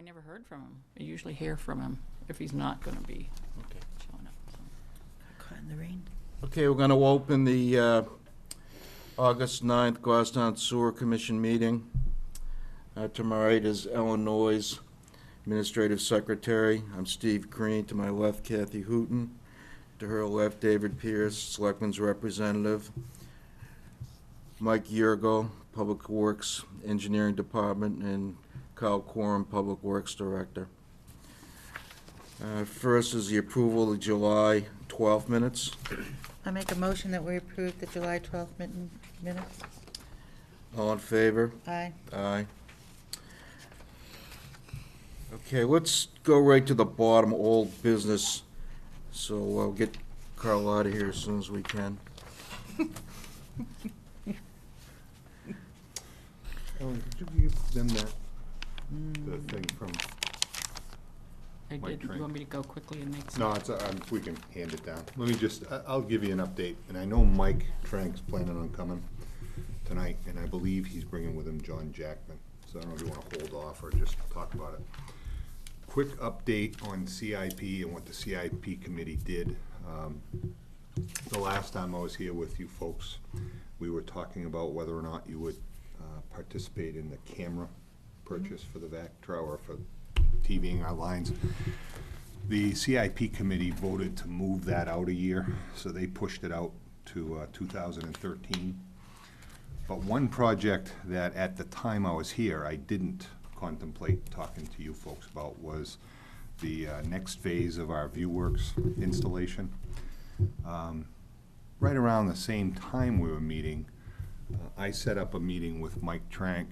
I never heard from him. I usually hear from him if he's not gonna be Okay. showing up, so. Caught in the rain. Okay, we're gonna open the August 9th Goffstown Sewer Commission meeting. To my right is Ellen Noyes, Administrative Secretary. I'm Steve Green. To my left, Kathy Hooton. To her left, David Pierce, Selectman's Representative. Mike Yergo, Public Works Engineering Department, and Kyle Quorum, Public Works Director. First is the approval of the July 12th minutes. I make a motion that we approve the July 12th minutes. All in favor? Aye. Aye. Okay, let's go right to the bottom, old business. So we'll get Carl out of here as soon as we can. Ellen, did you give them that, the thing from, I Mike did, Train. you want me to go quickly and make some? no, it's, we can hand it down. Let me just, I'll give you an update, and I know Mike Trank's planning on coming tonight, and I believe he's bringing with him John Jackman, so I don't know if you wanna hold off or just talk about it. Quick update on CIP and what the CIP committee did. The last time I was here with you folks, we were talking about whether or not you would participate in the camera purchase for the Vectra or for TVing our lines. The CIP committee voted to move that out a year, so they pushed it out to 2013. But one project that at the time I was here, I didn't contemplate talking to you folks about was the next phase of our ViewWorks installation. Right around the same time we were meeting, I set up a meeting with Mike Trank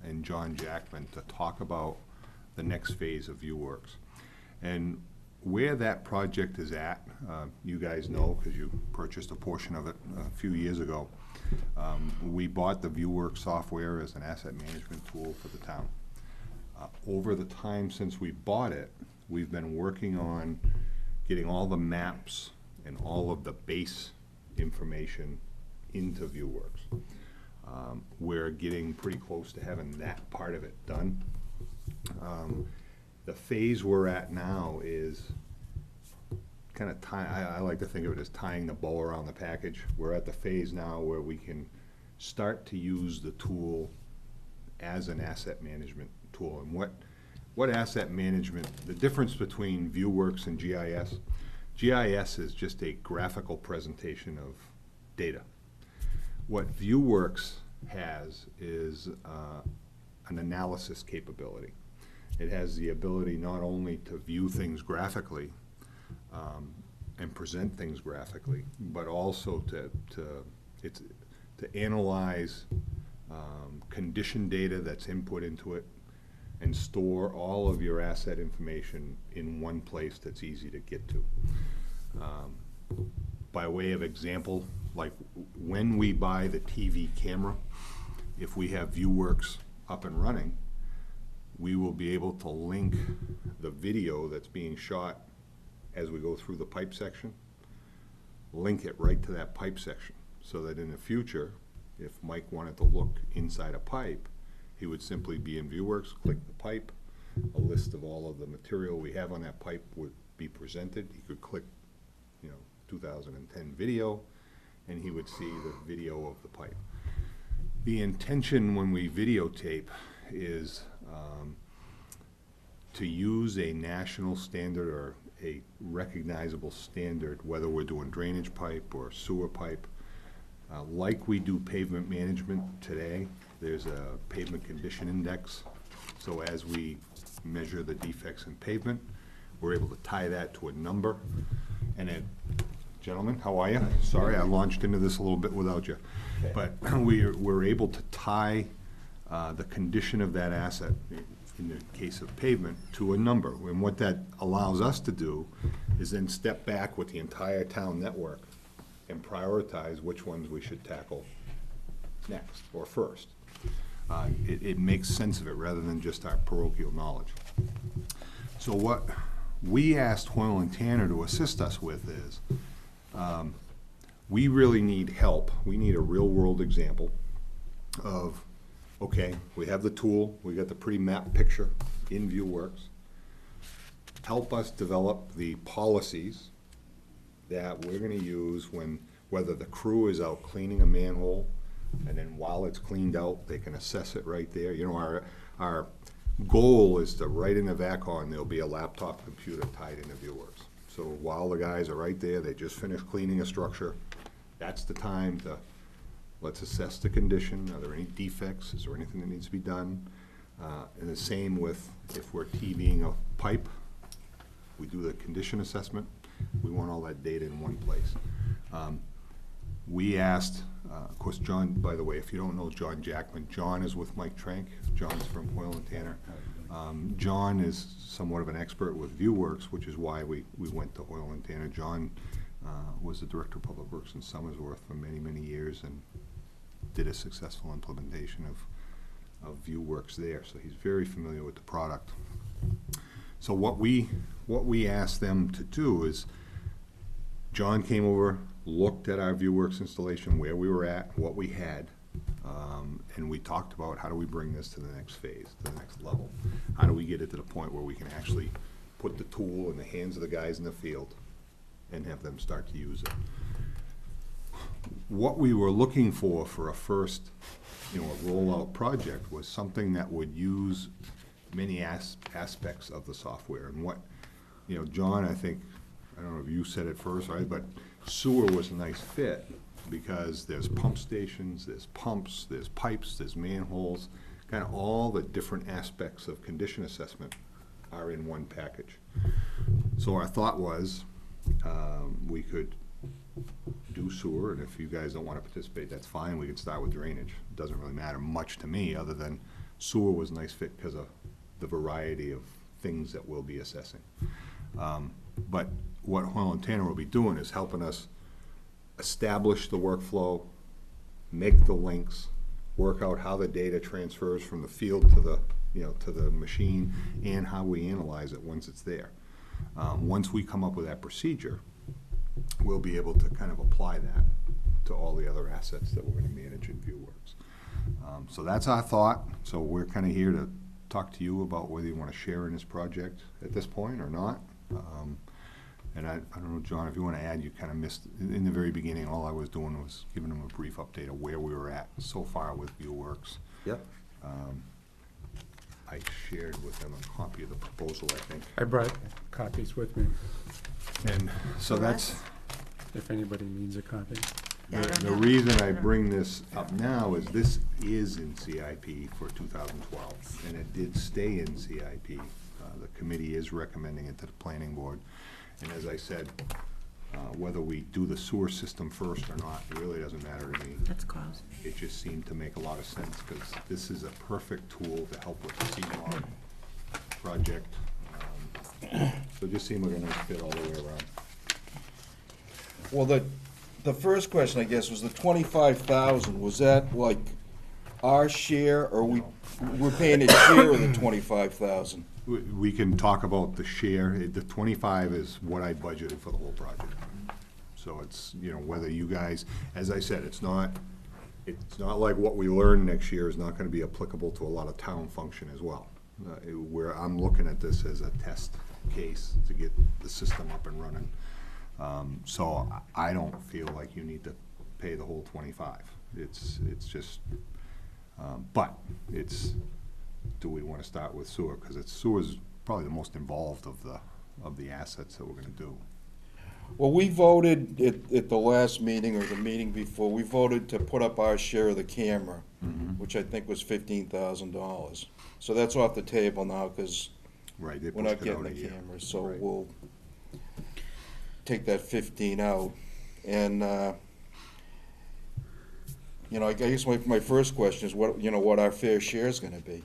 and John Jackman to talk about the next phase of ViewWorks. And where that project is at, you guys know, because you purchased a portion of it a few years ago. We bought the ViewWorks software as an asset management tool for the town. Over the time since we bought it, we've been working on getting all the maps and all of the base information into ViewWorks. We're getting pretty close to having that part of it done. The phase we're at now is kind of I like to think of it as tying the bow around the package. We're at the phase now where we can start to use the tool as an asset management tool. And what asset management, the difference between ViewWorks and GIS, GIS is just a graphical presentation of data. What ViewWorks has is an analysis capability. It has the ability not only to view things graphically and present things graphically, but also to analyze condition data that's input into it and store all of your asset information in one place that's easy to get to. By way of example, like when we buy the TV camera, if we have ViewWorks up and running, we will be able to link the video that's being shot as we go through the pipe section, link it right to that pipe section, so that in the future, if Mike wanted to look inside a pipe, he would simply be in ViewWorks, click the pipe, a list of all of the material we have on that pipe would be presented. He could click, 2010 video, and he would see the video of the pipe. The intention when we videotape is to use a national standard or a recognizable standard, whether we're doing drainage pipe or sewer pipe. Like we do pavement management today, there's a pavement condition index. So as we measure the defects in pavement, we're able to tie that to a number. And it, gentlemen, how are you? Sorry, I launched into this a little bit without you. But we're able to tie the condition of that asset, in the case of pavement, to a number. And what that allows us to do is then step back with the entire town network and prioritize which ones we should tackle next or first. It makes sense of it rather than just our parochial knowledge. So what we asked Hoyle and Tanner to assist us with is, we really need help. We need a real-world example of okay, we have the tool, we got the pretty map picture in ViewWorks. Help us develop the policies that we're gonna use when, whether the crew is out cleaning a manhole, and then while it's cleaned out, they can assess it right there. You know, our goal is to, right in the VACON, there'll be a laptop computer tied into ViewWorks. So while the guys are right there, they just finished cleaning a structure, that's the time to, let's assess the condition. Are there any defects? Is there anything that needs to be done? And the same with, if we're TVing a pipe, we do the condition assessment. We want all that data in one place. We asked, of course, John, by the way, if you don't know John Jackman, John is with Mike Trank. John's from Hoyle and Tanner. John is somewhat of an expert with ViewWorks, which is why we went to Hoyle and Tanner. John was the Director of Public Works in Somersworth for many, many years and did a successful implementation of ViewWorks there. So he's very familiar with the product. So what we asked them to do is, John came over, looked at our ViewWorks installation, where we were at, what we had, and we talked about how do we bring this to the next phase, to the next level. How do we get it to the point where we can actually put the tool in the hands of the guys in the field and have them start to use it. What we were looking for a first, a rollout project was something that would use many aspects of the software. And what, John, I think, I don't know if you said it first, right, but sewer was a nice fit because there's pump stations, there's pumps, there's pipes, there's manholes, kind of all the different aspects of condition assessment are in one package. So our thought was, we could do sewer, and if you guys don't want to participate, that's fine. We could start with drainage. It doesn't really matter much to me, other than sewer was a nice fit because of the variety of things that we'll be assessing. But what Hoyle and Tanner will be doing is helping us establish the workflow, make the links, work out how the data transfers from the field to the, to the machine, and how we analyze it once it's there. Once we come up with that procedure, we'll be able to kind of apply that to all the other assets that we're going to manage in ViewWorks. So that's our thought. So we're kind of here to talk to you about whether you want to share in this project at this point or not. And I don't know, John, if you want to add, you kind of missed, in the very beginning, all I was doing was giving them a brief update of where we were at so far with ViewWorks. Yep. I shared with them a copy of the proposal, I think. I brought copies with me, And so that's, if anybody needs a copy. Yeah, I don't the have- reason I don't- bring this up now is this is in CIP for 2012, and it did stay in CIP. The committee is recommending it to the planning board. And as I said, whether we do the sewer system first or not, it really doesn't matter to me. That's close. It just seemed to make a lot of sense, because this is a perfect tool to help with the CMAR project. So it just seemed like a nice fit all the way around. Well, the first question, I guess, was the 25,000, was that like our share, or we're paying a share of the 25,000? We can talk about the share. The 25 is what I budgeted for the whole project. So it's, whether you guys, as I said, it's not like what we learn next year is not gonna be applicable to a lot of town function as well. Where I'm looking at this as a test case to get the system up and running. So I don't feel like you need to pay the whole 25. It's just, but it's, do we want to start with sewer? Because sewer's probably the most involved of the assets that we're going to do. Well, we voted at the last meeting or the meeting before, we voted to put up our share of the camera, which I think was $15,000. So that's off the table now, because Right. They we're not pushed it out getting a the year. cameras, so Right. we'll take that 15 out. And, I guess my first question is what our fair share is gonna be,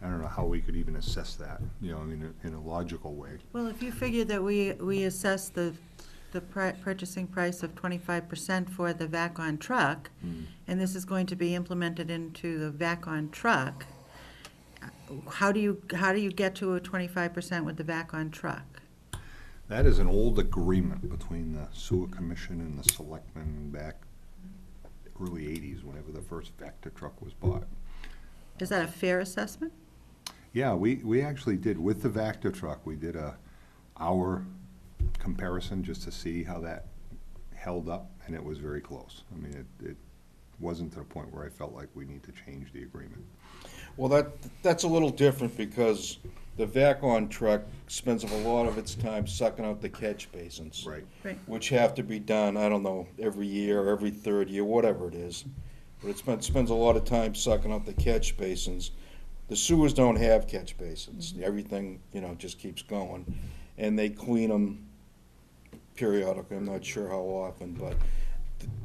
I don't know how we could even assess that, in a logical way. Well, if you figure that we assess the purchasing price of 25% for the VAC-on truck, and this is going to be implemented into the VAC-on truck, how do you get to a 25% with the VAC-on truck? That is an old agreement between the sewer commission and the selectmen back early eighties, whenever the first Vector truck was bought. Is that a fair assessment? Yeah, we actually did, with the Vector truck, we did a hour comparison just to see how that held up, and it was very close. I mean, it wasn't to the point where I felt like we need to change the agreement. Well, that's a little different because the vac-on truck spends a lot of its time sucking out the catch basins. Right. Right. Which have to be done, I don't know, every year, every third year, whatever it is. But it spends a lot of time sucking out the catch basins. The sewers don't have catch basins. Everything, just keeps going. And they clean them periodically. I'm not sure how often, but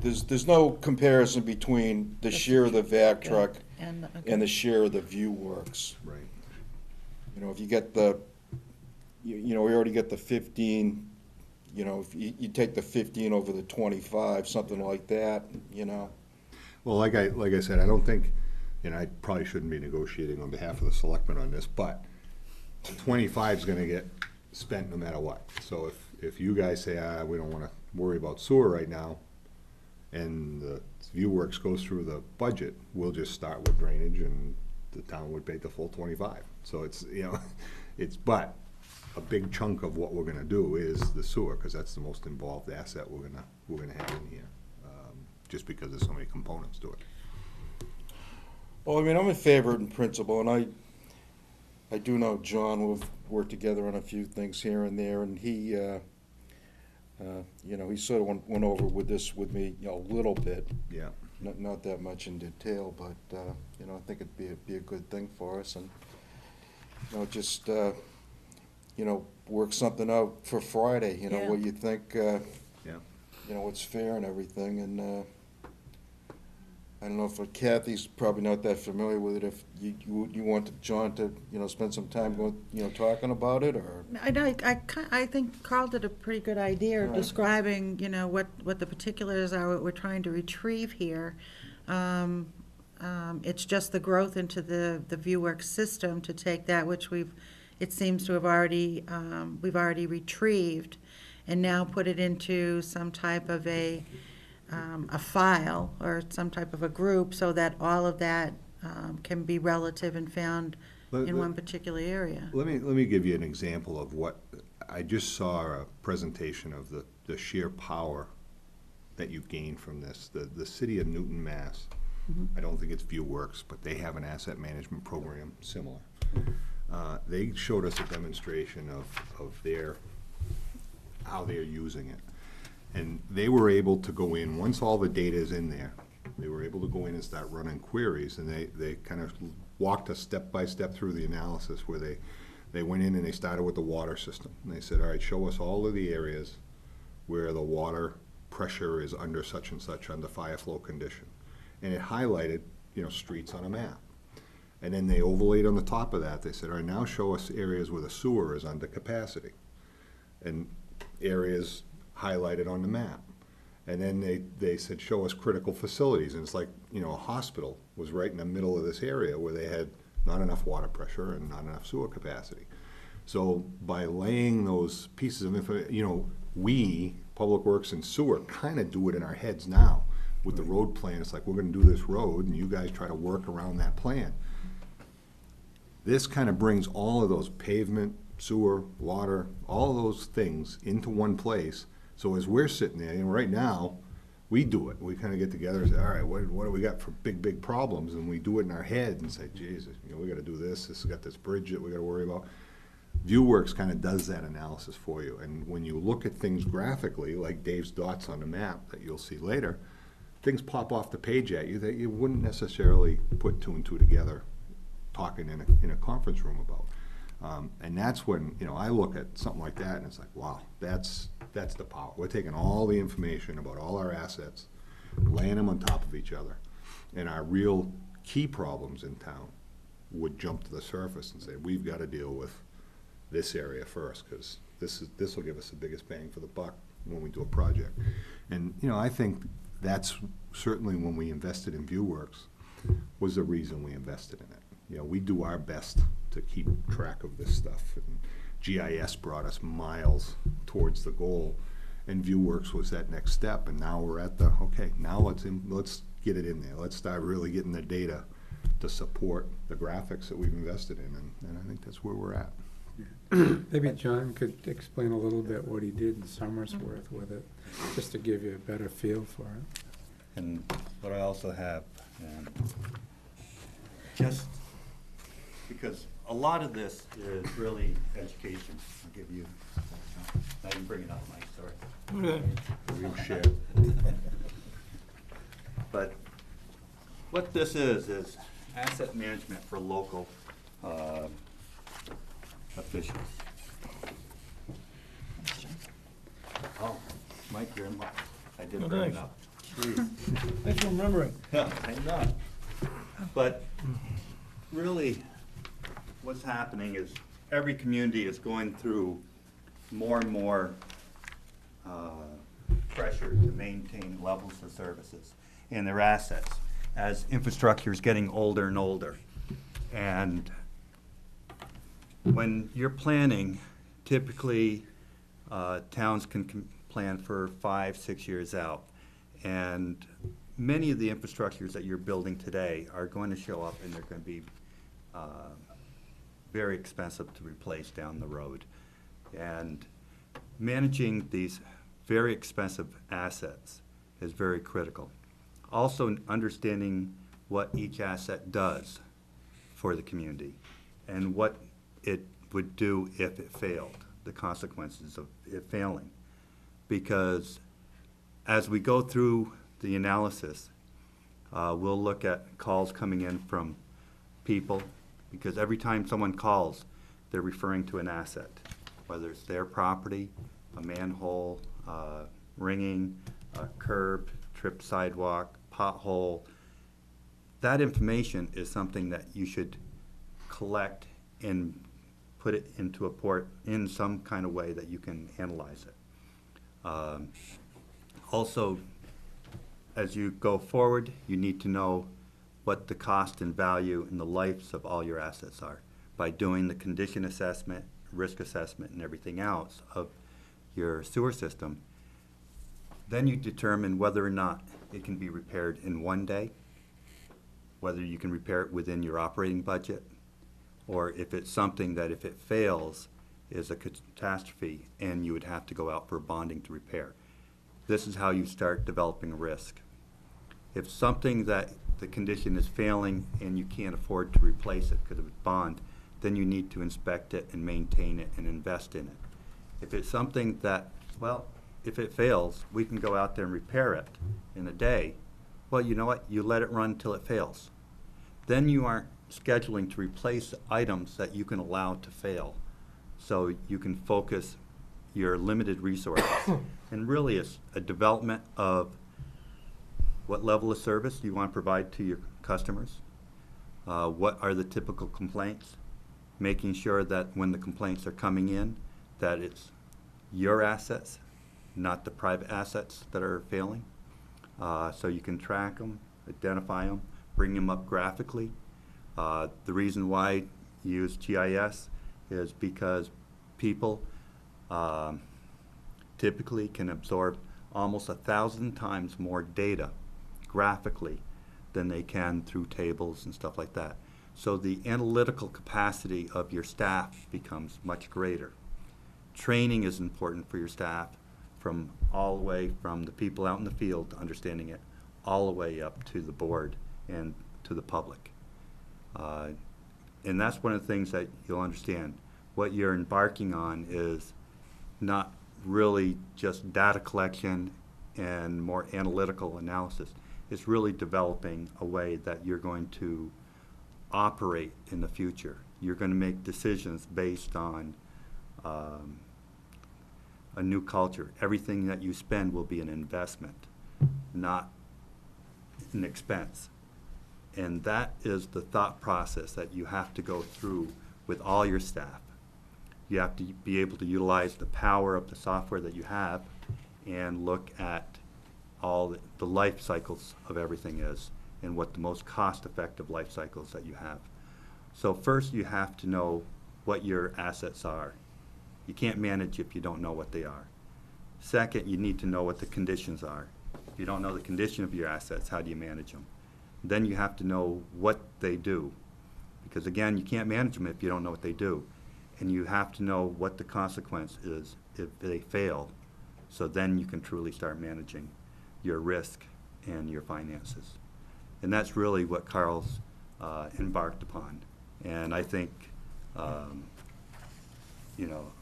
there's no comparison between the share of the vac truck And, and the share of the View Works. Right. If you get we already get the 15, if you take the 15 over the 25, something like that, Well, like I said, I don't think, and I probably shouldn't be negotiating on behalf of the selectmen on this, but 25 is gonna get spent no matter what. So if you guys say, we don't wanna worry about sewer right now, and the View Works goes through the budget, we'll just start with drainage and the town would pay the full 25. So it's, but a big chunk of what we're gonna do is the sewer, cause that's the most involved asset we're gonna have in here. Just because there's so many components to it. Well, I'm in favor in principle, and I do know John, we've worked together on a few things here and there, and he, he sort of went over with this with me, a little bit, Yeah. not that much in detail, but, I think it'd be a good thing for us, and, just, work something out for Friday, Yeah. what you think, Yeah. what's fair and everything, and, I don't know if Kathy's probably not that familiar with it, if you want John to, spend some time going, talking about it, or? I think Carl did a pretty good idea of Right. describing, what the particulars are, what we're trying to retrieve here. It's just the growth into the ViewWorks system to take that which it seems to have we've already retrieved, and now put it into some type of a file or some type of a group, so that all of that can be relative and found in one particular area. Let me give you an example of what, I just saw a presentation of the sheer power that you gain from this. The city of Newton, Mass, I don't think it's ViewWorks, but they have an asset management program similar. They showed us a demonstration of how they're using it. And they were able to go in, once all the data is in there, they were able to go in and start running queries, and they kind of walked us step by step through the analysis where they went in and they started with the water system. And they said, all right, show us all of the areas where the water pressure is under such and such under fire flow condition. And it highlighted, streets on a map. And then they overlaid on the top of that, they said, all right, now show us areas where the sewer is under capacity. And areas highlighted on the map. And then they said, show us critical facilities. And it's like, a hospital was right in the middle of this area where they had not enough water pressure and not enough sewer capacity. So by laying those pieces of information, we, Public Works and Sewer, kind of do it in our heads now. With the road plan, it's like, we're gonna do this road, and you guys try to work around that plan. This kind of brings all of those pavement, sewer, water, all of those things into one place. So as we're sitting there, right now, we do it. We kind of get together and say, all right, what do we got for big problems? And we do it in our head and say, Jesus, we got to do this. This has got this bridge that we got to worry about. ViewWorks kind of does that analysis for you. And when you look at things graphically, like Dave's dots on the map that you'll see later, things pop off the page at you that you wouldn't necessarily put two and two together talking in a conference room about. And that's when, I look at something like that and it's like, wow, that's the power. We're taking all the information about all our assets, laying them on top of each other, and our real key problems in town would jump to the surface and say, we've got to deal with this area first, because this will give us the biggest bang for the buck when we do a project. And, I think that's certainly when we invested in ViewWorks was the reason we invested in it. We do our best to keep track of this stuff. And GIS brought us miles towards the goal, and ViewWorks was that next step. And now we're at okay, now let's get it in there. Let's start really getting the data to support the graphics that we've invested in, and I think that's where we're at. Maybe John could explain a little bit what he did in Somersworth with it, just to give you a better feel for it. And what I also have, and just because a lot of this is really education. I'll give you, now you can bring it up, Mike, sorry. We'll share. But what this is asset management for local officials. Oh, Mike, you're in luck. I did bring it up. Jeez. Thanks for remembering. Yeah, I know. But really, what's happening is every community is going through more and more pressure to maintain levels of services in their assets as infrastructure is getting older and older. And when you're planning, typically towns can plan for 5-6 years out. And many of the infrastructures that you're building today are going to show up and they're going to be very expensive to replace down the road. And managing these very expensive assets is very critical. Also understanding what each asset does for the community and what it would do if it failed, the consequences of it failing. Because as we go through the analysis, we'll look at calls coming in from people, because every time someone calls, they're referring to an asset, whether it's their property, a manhole, ringing, a curb, trip sidewalk, pothole. That information is something that you should collect and put it into a port in some kind of way that you can analyze it. Also, as you go forward, you need to know what the cost and value and the lives of all your assets are by doing the condition assessment, risk assessment, and everything else of your sewer system. Then you determine whether or not it can be repaired in one day, whether you can repair it within your operating budget, or if it's something that if it fails is a catastrophe and you would have to go out for bonding to repair. This is how you start developing a risk. If something that the condition is failing and you can't afford to replace it because of its bond, then you need to inspect it and maintain it and invest in it. If it's something that, well, if it fails, we can go out there and repair it in a day. Well, you know what? You let it run till it fails. Then you aren't scheduling to replace items that you can allow to fail. So you can focus your limited resources. And really it's a development of what level of service you want to provide to your customers. What are the typical complaints? Making sure that when the complaints are coming in, that it's your assets, not the private assets that are failing. So you can track them, identify them, bring them up graphically. The reason why you use GIS is because people typically can absorb almost 1,000 times more data graphically than they can through tables and stuff like that. So the analytical capacity of your staff becomes much greater. Training is important for your staff, from all the way from the people out in the field understanding it, all the way up to the board and to the public. And that's one of the things that you'll understand. What you're embarking on is not really just data collection and more analytical analysis. It's really developing a way that you're going to operate in the future. You're going to make decisions based on a new culture. Everything that you spend will be an investment, not an expense. And that is the thought process that you have to go through with all your staff. You have to be able to utilize the power of the software that you have and look at all the life cycles of everything is and what the most cost-effective life cycles that you have. So first you have to know what your assets are. You can't manage if you don't know what they are. Second, you need to know what the conditions are. If you don't know the condition of your assets, how do you manage them? Then you have to know what they do. Because again, you can't manage them if you don't know what they do. And you have to know what the consequence is if they fail. So then you can truly start managing your risk and your finances. And that's really what Carl's embarked upon. And I think, you know,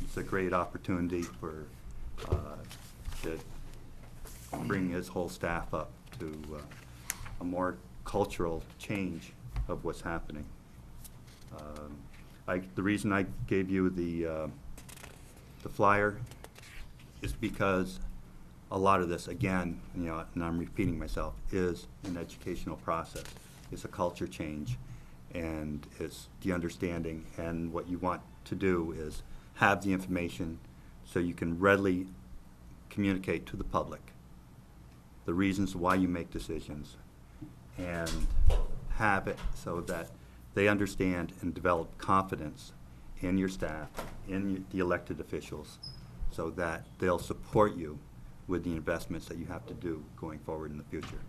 it's a great opportunity for, to bring his whole staff up to a more cultural change of what's happening. The reason I gave you the flyer is because a lot of this, again, you know, and I'm repeating myself, is an educational process. It's a culture change, and it's the understanding. And what you want to do is have the information so you can readily communicate to the public the reasons why you make decisions, and have it so that they understand and develop confidence in your staff, in the elected officials, so that they'll support you with the investments that you have to do going forward in the future.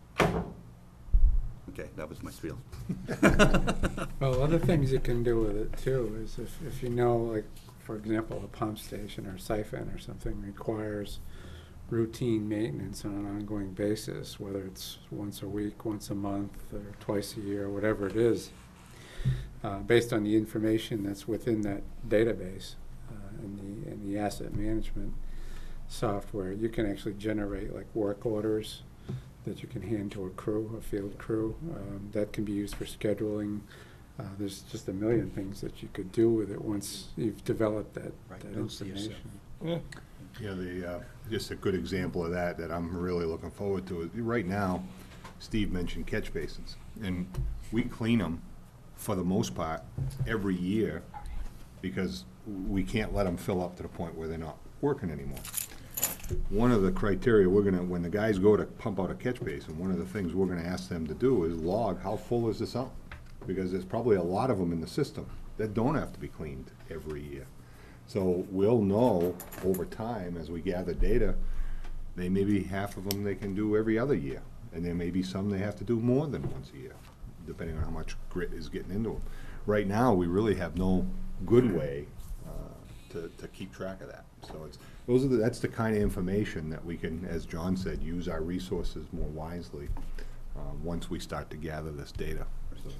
Okay, that was my spiel. Well, other things you can do with it too is if you know, like, for example, a pump station or siphon or something requires routine maintenance on an ongoing basis, whether it's once a week, once a month, or twice a year, whatever it is, based on the information that's within that database in the asset management software, you can actually generate like work orders that you can hand to a crew, a field crew. That can be used for scheduling. There's just a million things that you could do with it once you've developed that information. You know, just a good example of that I'm really looking forward to is, right now, Steve mentioned catch basins, and we clean them for the most part every year because we can't let them fill up to the point where they're not working anymore. One of the criteria when the guys go to pump out a catch basin, one of the things we're gonna ask them to do is log how full is this up? Because there's probably a lot of them in the system that don't have to be cleaned every year. So we'll know over time as we gather data, they may be half of them they can do every other year. And there may be some they have to do more than once a year, depending on how much grit is getting into them. Right now, we really have no good way to keep track of that. So that's the kind of information that we can, as John said, use our resources more wisely once we start to gather this data. So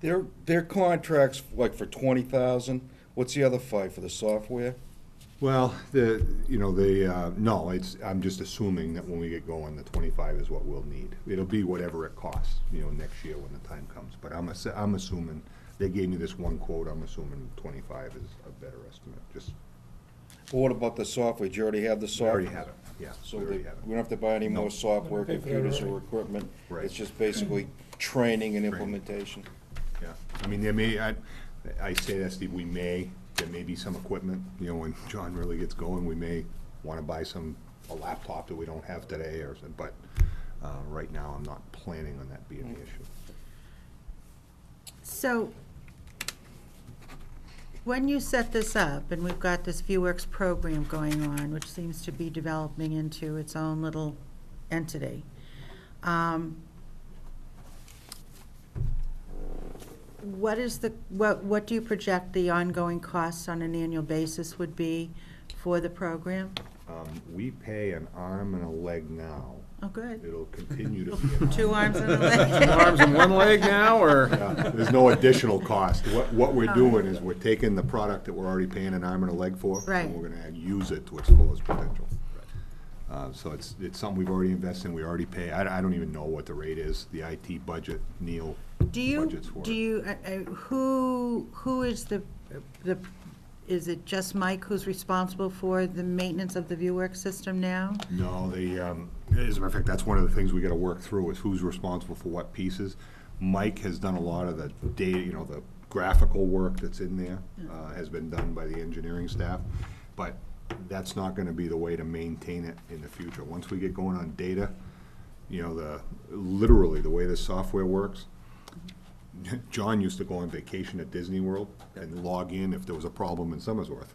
it's, Their contracts, like for 20,000, what's the other five for the software? well, no, I'm just assuming that when we get going, the 25 is what we'll need. It'll be whatever it costs, next year when the time comes. But I'm assuming, they gave me this one quote, I'm assuming 25 is a better estimate, just. Well, what about the software? Do you already have the We software? already have it, yeah. So we we already have it. don't have to buy any more No. software, Pay for that computers, or already. equipment? Right. It's just basically training and Training. implementation? Yeah, I mean, I say that, Steve, there may be some equipment, when John really gets going, we may wanna buy a laptop that we don't have today or something, but, right now, I'm not planning on that being the issue. So, when you set this up, and we've got this ViewWorks program going on, which seems to be developing into its own little entity, what do you project the ongoing costs on an annual basis would be for the program? We pay an arm and a leg now. Oh, good. It'll continue to be an arm. 2 arms and a leg. Two arms and one leg now, or? Yeah, there's no additional cost. What we're doing is we're taking the product that we're already paying an arm and a leg for. Right. And we're gonna use it to its fullest potential. So it's something we've already invested in, we already pay. I don't even know what the rate is, the IT budget, Neil budgets for it. Who is is it just Mike who's responsible for the maintenance of the ViewWorks system now? No, as a matter of fact, that's one of the things we gotta work through, is who's responsible for what pieces. Mike has done a lot of the data, the graphical work that's in there, has been done by the engineering staff. But that's not gonna be the way to maintain it in the future. Once we get going on data, literally the way this software works, John used to go on vacation at Disney World and log in if there was a problem in Somersworth.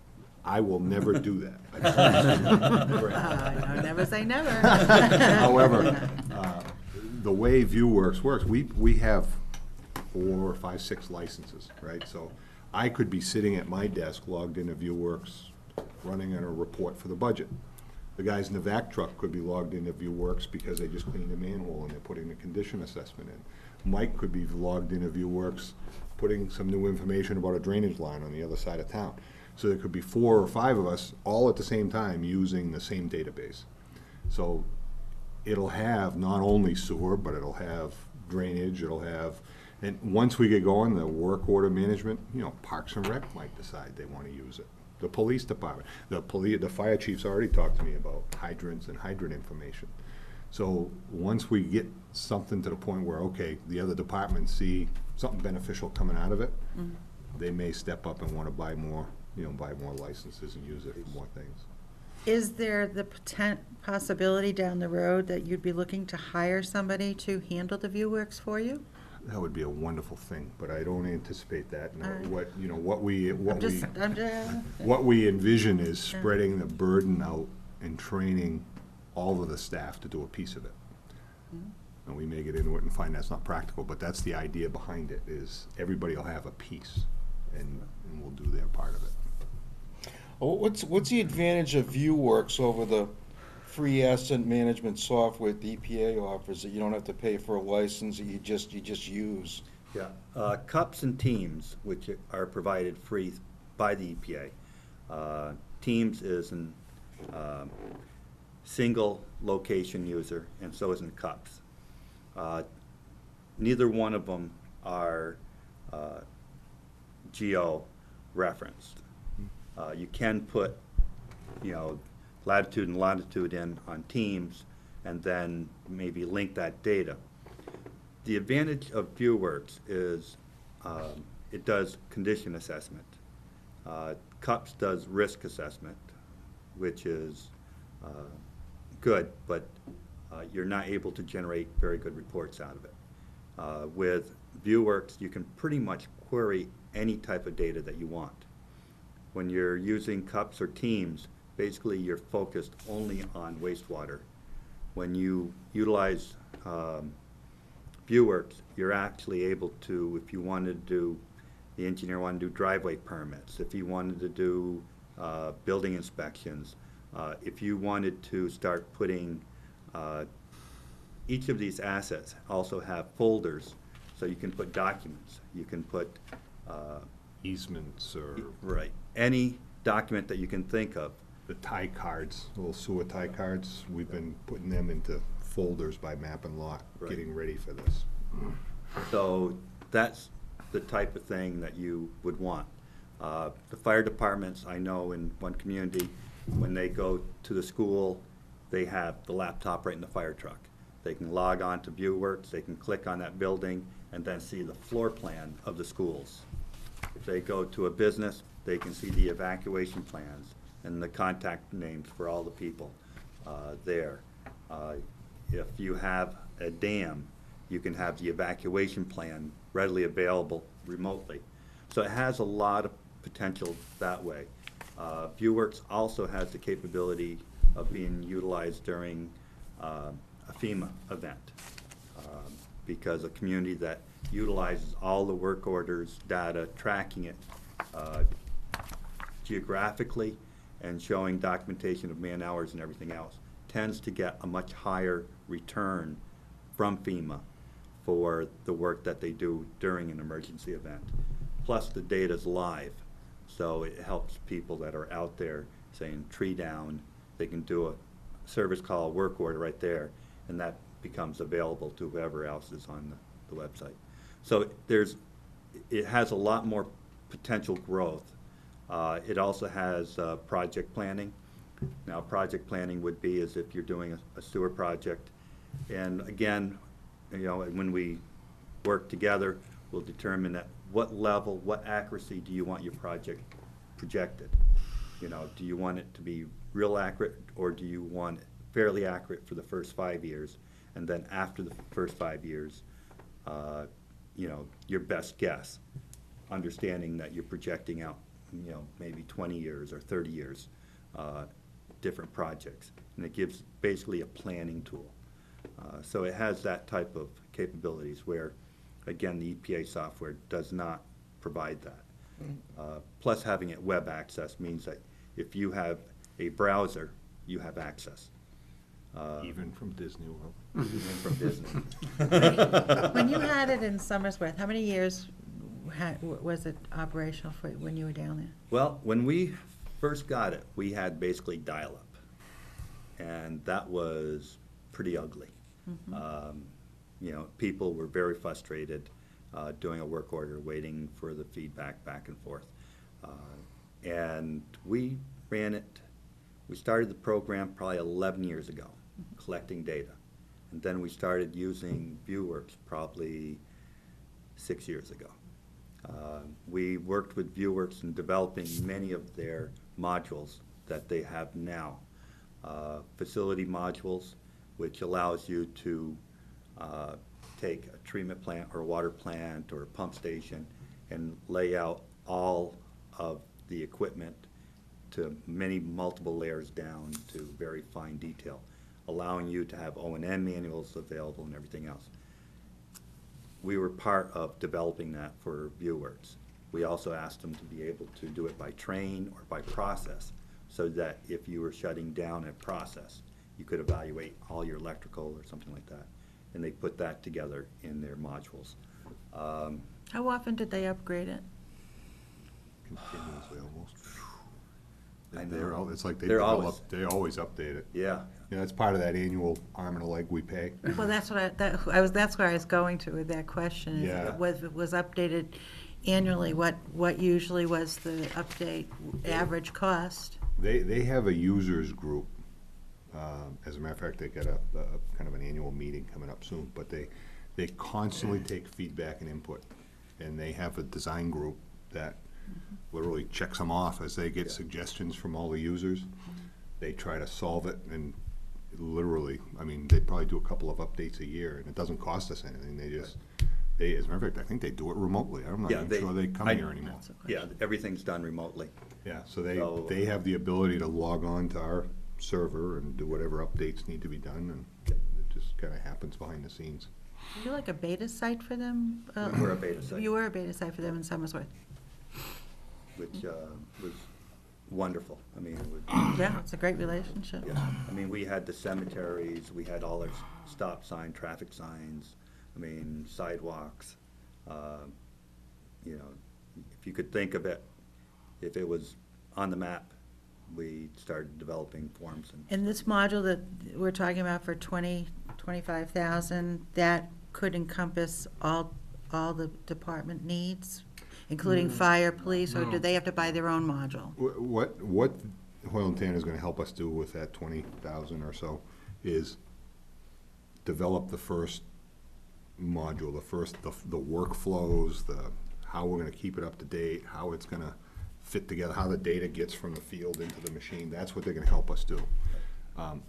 I will never do that. No, never say never. However, the way ViewWorks works, we have 4, 5, 6 licenses, right? So I could be sitting at my desk logged into ViewWorks, running on a report for the budget. The guys in the vac truck could be logged into ViewWorks because they just cleaned the manhole and they're putting the condition assessment in. Mike could be logged into ViewWorks, putting some new information about a drainage line on the other side of town. So there could be 4 or 5 of us all at the same time using the same database. So it'll have not only sewer, but it'll have drainage, it'll have, and once we get going, the work order management, you know, Parks and Rec might decide they want to use it. The police department, the fire chief's already talked to me about hydrants and hydrant information. So once we get something to the point where, okay, the other departments see something beneficial coming out of it, they may step up and want to buy more, buy more licenses and use it for more things. Is there the possibility down the road that you'd be looking to hire somebody to handle the ViewWorks for you? That would be a wonderful thing, but I don't anticipate that. No, All right. What we envision is spreading the burden out and training all of the staff to do a piece of it. And we may get into it and find that's not practical, but that's the idea behind it, is everybody will have a piece and we'll do their part of it. Well, what's the advantage of ViewWorks over the free asset management software the EPA offers, that you don't have to pay for a license, that you just use? Yeah, cups and teams, which are provided free by the EPA. Teams is an single location user, and so isn't cups. Neither one of them are geo-referenced. You can put, latitude and longitude in on Teams and then maybe link that data. The advantage of ViewWorks is it does condition assessment. CUPS does risk assessment, which is good, but you're not able to generate very good reports out of it. With ViewWorks, you can pretty much query any type of data that you want. When you're using CUPS or Teams, basically you're focused only on wastewater. When you utilize ViewWorks, you're actually able to, if you wanted to do, the engineer wanted to do driveway permits, if you wanted to do building inspections, if you wanted to start putting, each of these assets also have folders, so you can put documents, you can put Easements or right, any document that you can think of. the tie cards, little sewer tie cards, we've been putting them into folders by map and lot, Right. getting ready for this. So that's the type of thing that you would want. The fire departments, I know in one community, when they go to the school, they have the laptop right in the fire truck. They can log on to ViewWorks, they can click on that building, and then see the floor plan of the schools. If they go to a business, they can see the evacuation plans and the contact names for all the people there. If you have a dam, you can have the evacuation plan readily available remotely. So it has a lot of potential that way. ViewWorks also has the capability of being utilized during a FEMA event, because a community that utilizes all the work orders data, tracking it geographically and showing documentation of man hours and everything else, tends to get a much higher return from FEMA for the work that they do during an emergency event. Plus, the data's live, so it helps people that are out there saying tree down, they can do a service call, work order right there, and that becomes available to whoever else is on the website. So it has a lot more potential growth. It also has project planning. Now, project planning would be as if you're doing a sewer project. And again, when we work together, we'll determine at what level, what accuracy do you want your project projected? Do you want it to be real accurate, or do you want it fairly accurate for the first 5 years, and then after the first 5 years, your best guess, understanding that you're projecting out maybe 20 years or 30 years, different projects. And it gives basically a planning tool. So it has that type of capabilities where, again, the EPA software does not provide that. Plus, having it web access means that if you have a browser, you have access. Even from Disney World. Even from Disney. When you had it in Somersworth, how many years was it operational for when you were down there? Well, when we first got it, we had basically dial-up, and that was pretty ugly. People were very frustrated doing a work order, waiting for the feedback back and forth. And we ran it, we started the program probably 11 years ago, collecting data. And then we started using ViewWorks probably 6 years ago. We worked with ViewWorks in developing many of their modules that they have now. Facility modules, which allows you to take a treatment plant or a water plant or a pump station and lay out all of the equipment to multiple layers down to very fine detail, allowing you to have O&M manuals available and everything else. We were part of developing that for ViewWorks. We also asked them to be able to do it by train or by process, so that if you were shutting down a process, you could evaluate all your electrical or something like that. And they put that together in their modules. How often did they upgrade it? Continuously almost. I know. It's like they They're develop, always- they always update it. Yeah, That's part of that annual arm and a leg we pay. Well, that's what that's where I was going to with that question. Is Yeah. it was updated annually, what usually was the update average cost? They have a users group. As a matter of fact, they got a kind of an annual meeting coming up soon, but they constantly take feedback and input. And they have a design group that literally checks them off as they get suggestions from all the users. They try to solve it, and literally, they probably do a couple of updates a year, and it doesn't cost us anything. As a matter of fact, I think they do it remotely. I'm not Yeah, even sure they come here anymore. That's the question. yeah, everything's done remotely. Yeah, so So- they have the ability to log on to our server and do whatever updates need to be done, and it just kind of happens behind the scenes. Were you like a beta site for them? We're a beta site. You were a beta site for them in Somersworth? Which was wonderful. It was, Yeah, it's a great relationship. yeah. We had the cemeteries, we had all our stop sign, traffic signs, sidewalks. If you could think of it, if it was on the map, we started developing forms and. And this module that we're talking about for 25,000, that could encompass all the department needs, including fire, police, or do they have to buy their own module? What Hoyle and Tanner is gonna help us do with that 20,000 or so is develop the first module, the workflows, how we're gonna keep it up to date, how it's gonna fit together, how the data gets from the field into the machine. That's what they're gonna help us do.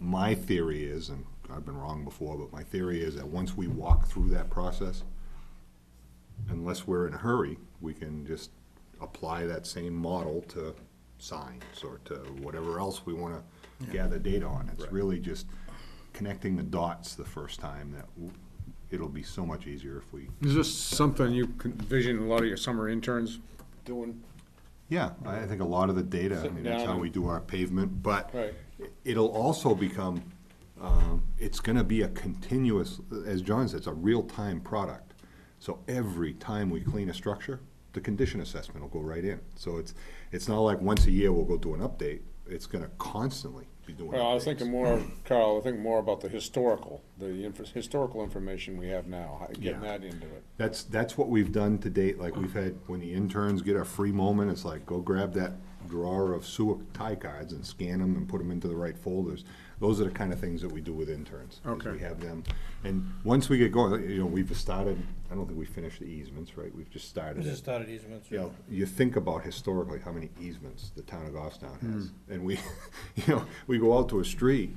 My theory is, and I've been wrong before, but my theory is that once we walk through that process, unless we're in a hurry, we can just apply that same model to signs or to whatever else we wanna gather data on. It's Right. really just connecting the dots the first time that it'll be so much easier if we. Is this something you can envision a lot of your summer interns doing? Yeah, I think a lot of the data, Sitting that's down how and- we do our pavement, but Right. it'll also become, it's gonna be a continuous, as John said, it's a real-time product. So every time we clean a structure, the condition assessment will go right in. So it's not like once a year we'll go do an update, it's gonna constantly be doing updates. Well, I was thinking more, Carl, about the historical information we have now, getting Yeah. that into it. That's what we've done to date, like we've had, when the interns get a free moment, it's like, go grab that drawer of sewer tie cards and scan them and put them into the right folders. Those are the kind of things that we do with interns. is Okay. We have them, and once we get going, we've started, I don't think we finished the easements, right? We've just started We it. just started easements. You think about historically how many easements the town of Goffstown has. And we, we go out to a street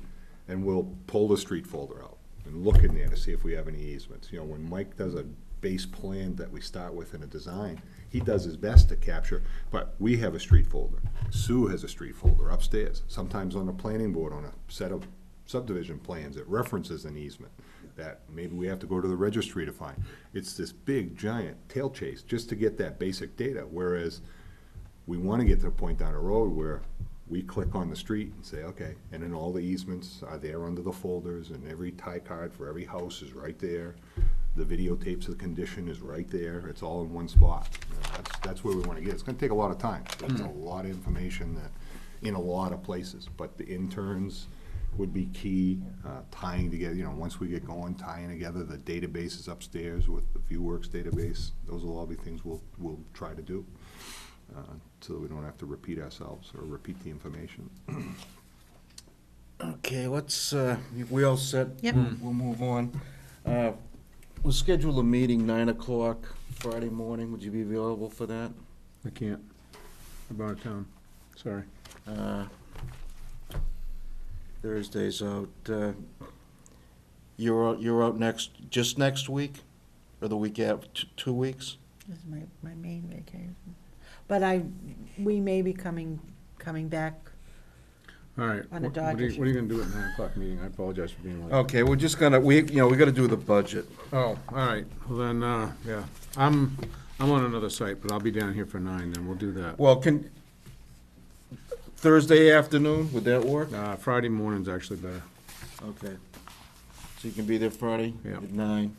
and we'll pull the street folder out and look in there to see if we have any easements. When Mike does a base plan that we start with in a design. He does his best to capture, but we have a street folder. Sue has a street folder upstairs. Sometimes on the planning board, on a set of subdivision plans, it references an easement that maybe we have to go to the registry to find. It's this big, giant tail chase just to get that basic data, whereas we want to get to a point down the road where we click on the street and say, okay, and then all the easements are there under the folders, and every tie card for every house is right there. The videotapes of the condition is right there. It's all in one spot. You know, that's where we want to get. It's going to take a lot of time. It's a lot of information that, in a lot of places, but the interns would be key, tying together, you know, once we get going, tying together the databases upstairs with the ViewWorks database. Those will all be things we'll try to do, so that we don't have to repeat ourselves or repeat the information. Okay, let's, we all set? Yep. We'll move on. We'll schedule a meeting 9 o'clock Friday morning. Would you be available for that? I can't. I'm out of town. Sorry. Thursday's out. You're out just next week? Or the week after, 2 weeks? This is my main vacation. But we may be coming back. All right. On a What are Dodgers. you gonna do at 9 o'clock meeting? I apologize for being late. Okay, we're just gonna, we gotta do the budget. Oh, all right. Well, then, yeah. I'm on another site, but I'll be down here for 9, then we'll do that. Well, Thursday afternoon, would that work? Friday morning's actually better. Okay. So you can be there Friday? Yeah. At 9.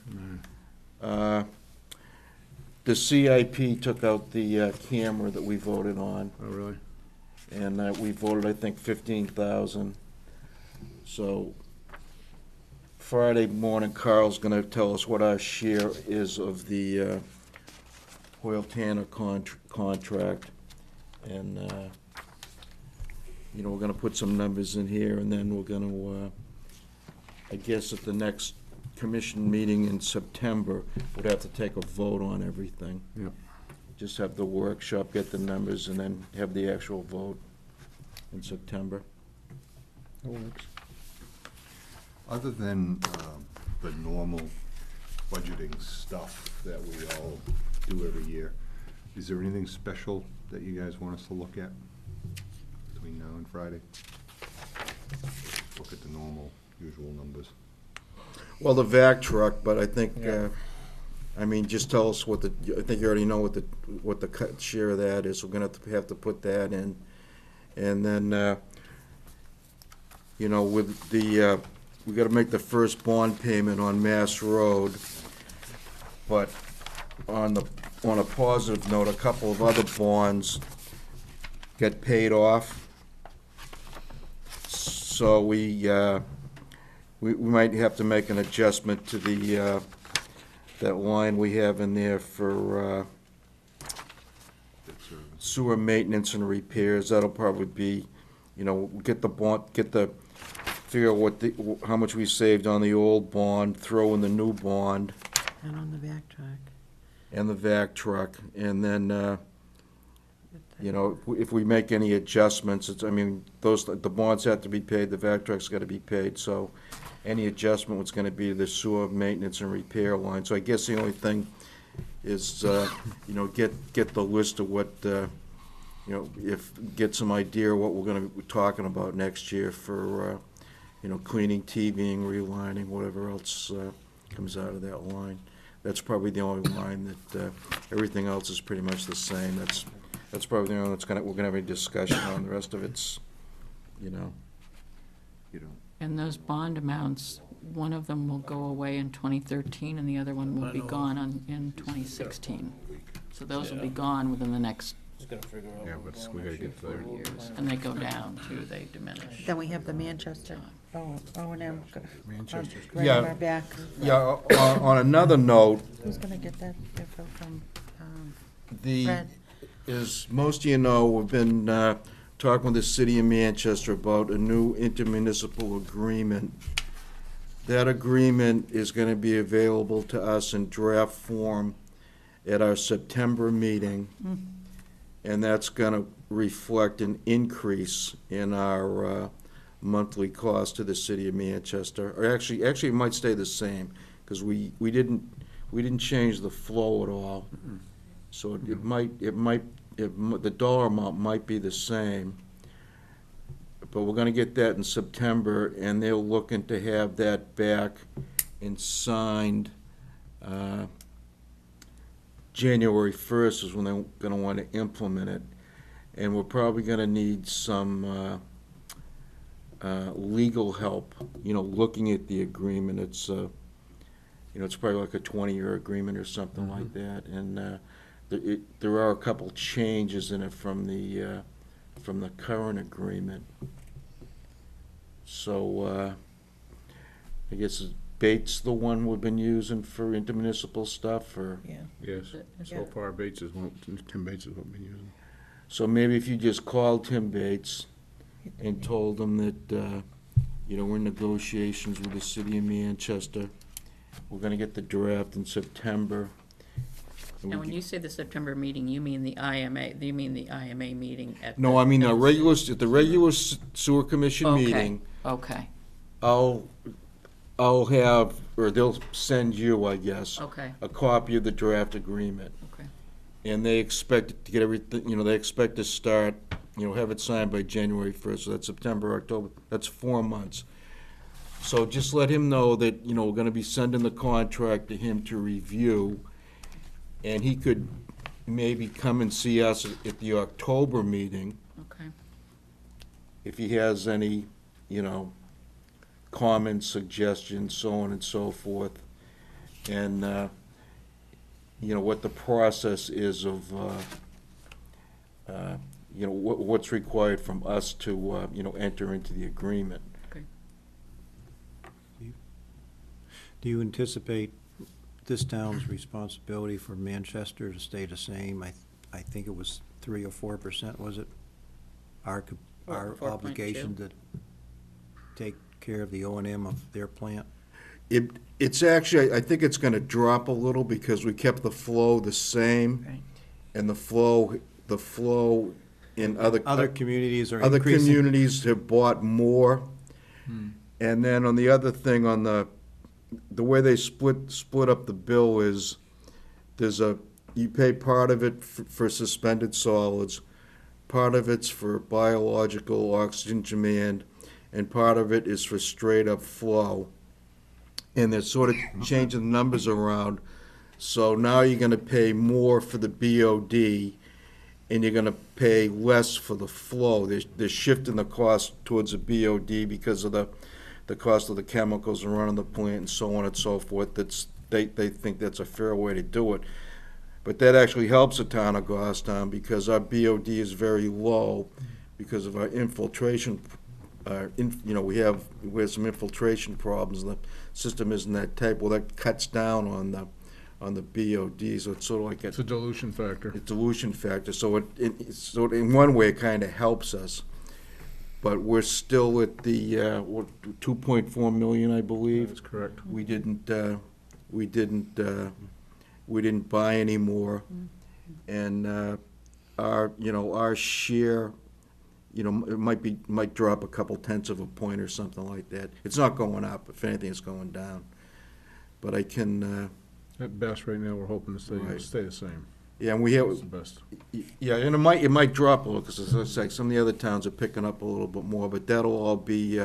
9. The CIP took out the camera that we voted on, Oh, really? and we voted, I think, 15,000. So Friday morning, Carl's gonna tell us what our share is of the Hoyle Tanner contract. And, you know, we're gonna put some numbers in here, and then we're gonna, I guess at the next commission meeting in September, we'd have to take a vote on everything. Yep. Just have the workshop, get the numbers, and then have the actual vote in September. That works. Other than the normal budgeting stuff that we all do every year, is there anything special that you guys want us to look at between now and Friday? Look at the normal, usual numbers. Well, the vac truck, but I think, I mean, just tell us what I think you already know what the cut share of that is. We're gonna have to put that in. And then, you know, with the, we gotta make the first bond payment on Mass Road. But on a positive note, a couple of other bonds get paid off. So we might have to make an adjustment to the, that line we have in there for sewer maintenance and repairs. That'll probably be, you know, figure out how much we saved on the old bond, throw in the new bond And on the vac truck. and the vac truck, and then, you know, if we make any adjustments, I mean, the bonds have to be paid, the vac truck's gotta be paid, so any adjustment was gonna be the sewer maintenance and repair line. So I guess the only thing is, you know, get the list of what, you know, get some idea what we're gonna be talking about next year for, you know, cleaning, TVing, relining, whatever else comes out of that line. That's probably the only line that, everything else is pretty much the same. That's probably the only one we're gonna have a discussion on. The rest of it's, you know. And those bond amounts, one of them will go away in 2013 and the other one will be gone in 2016. So those will be gone within the next Yeah, but we gotta get there. 4 years. And they go down too, they diminish. Then we have the Manchester, O&M. Manchester's Right Yeah. on our back. Yeah, on another note, Who's gonna get that info from, the, Fred? as most of you know, we've been talking with the city of Manchester about a new intermunicipal agreement. That agreement is gonna be available to us in draft form at our September meeting. And that's gonna reflect an increase in our monthly cost to the city of Manchester. Or actually, it might stay the same, because we we didn't change the flow at all. So the dollar amount might be the same. But we're gonna get that in September, and they're looking to have that back and signed, January 1st is when they're gonna wanna implement it. And we're probably gonna need some, legal help, looking at the agreement. It's, it's probably like a 20-year agreement or something like that. And, there are a couple changes in it from the current agreement. So, I guess Bates the one we've been using for intermunicipal stuff, or? Yeah. Yes, Yeah. so far Bates is one, Tim Bates is what we've been using. So maybe if you just called Tim Bates and told him that, we're in negotiations with the city of Manchester. We're gonna get the draft in September. And Now, we when you say the September meeting, you mean the IMA, you mean the IMA meeting at? No, I mean, at the regular sewer commission Okay. meeting, Okay, I'll have, or they'll send you, I guess, okay, a copy of the draft agreement. okay. And they expect to get everything, they expect to start, have it signed by January 1st, so that's September, October, that's 4 months. So just let him know that, we're gonna be sending the contract to him to review, and he could maybe come and see us at the October meeting, Okay, if he has any, comments, suggestions, so on and so forth. And, what the process is of, what's required from us to, enter into the agreement. Do you anticipate this town's responsibility for Manchester to stay the same? I think it was 3 or 4%, was it? Our 4.2. obligation to take care of the O&M of their plant? It's actually, I think it's gonna drop a little because we kept the flow the same, right. and the flow in Other communities are other increasing. communities have bought more. And then on the other thing, on the way they split up the bill is, you pay part of it for suspended solids, part of it's for biological oxygen demand, and part of it is for straight up flow. And they're sort of changing the numbers around, so now you're gonna pay more for the BOD, and you're gonna pay less for the flow. They're shifting the cost towards the BOD because of the cost of the chemicals and running the plant and so on and so forth. They think that's a fair way to do it. But that actually helps the town of Goffstown because our BOD is very low because of our infiltration. We have some infiltration problems, and the system isn't that tight. Well, that cuts down on the BOD, so it's sort of like It's a dilution factor. a dilution factor. So so in one way, it kind of helps us. But we're still at the 2.4 million, I believe. That's correct. We didn't buy any more, and our share, it might drop a couple tenths of a point or something like that. It's not going up. If anything, it's going down. But I can, At best, right now, we're hoping to Right. stay the same. yeah, and we have, That's the best. yeah, and it might drop a little because as I say, some of the other towns are picking up a little bit more, but that'll all be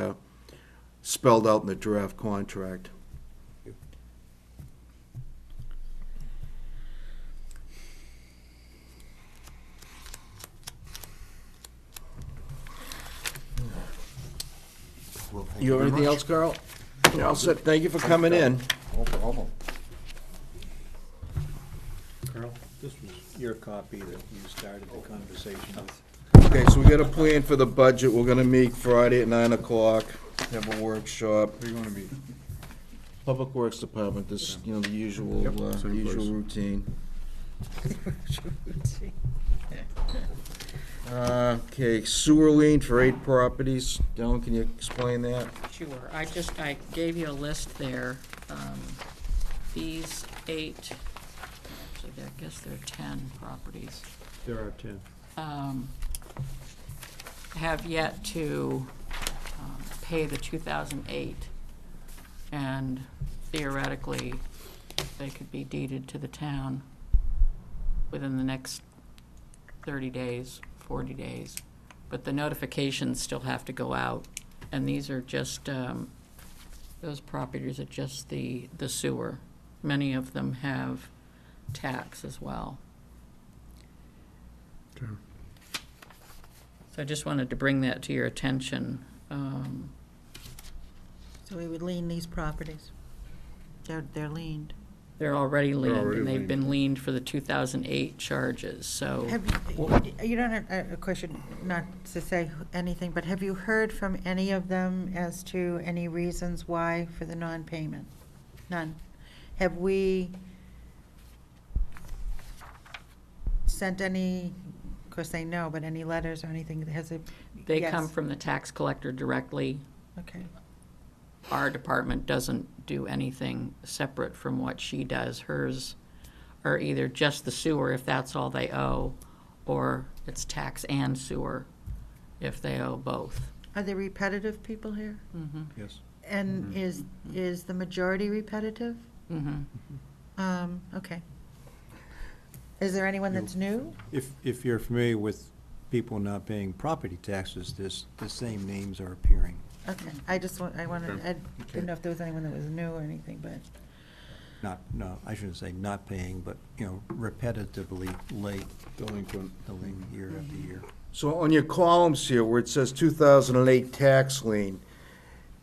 spelled out in the draft contract. You have anything else, Carl? You're all set. Thank you for coming in. Carl, this was your copy that you started the conversation with. Okay, so we got a plan for the budget. We're gonna meet Friday at 9 o'clock, have a workshop. Where you wanna be? Public Works Department, this, the usual, Yep, same place. routine. Okay, sewer lien for 8 properties. Dylan, can you explain that? Sure, I gave you a list there. These 8, actually, I guess there are 10 properties, There are 10. have yet to pay the 2008. And theoretically, they could be deeded to the town within the next 30 days, 40 days. But the notifications still have to go out, and these are just, those properties are just the sewer. Many of them have tax as well. Okay. So I just wanted to bring that to your attention. So we would lien these properties. They're liened. They're already liened, already and they've liened. been liened for the 2008 charges, so. You don't have, a question, not to say anything, but have you heard from any of them as to any reasons why for the non-payment? None. Have we sent any, of course they know, but any letters or anything, has it? They come Yes. from the tax collector directly. Okay, Our department doesn't do anything separate from what she does. Hers are either just the sewer, if that's all they owe, or it's tax and sewer, if they owe both. are there repetitive people here? Yes. And is the majority repetitive? Mm-hmm. Okay. Is there anyone that's new? If you're familiar with people not paying property taxes, the same names are appearing. Okay, I didn't know if there was anyone that was new or anything, but, No, I shouldn't say not paying, but, repetitively late, Delinquent. billing year after year. So on your columns here, where it says 2008 tax lien,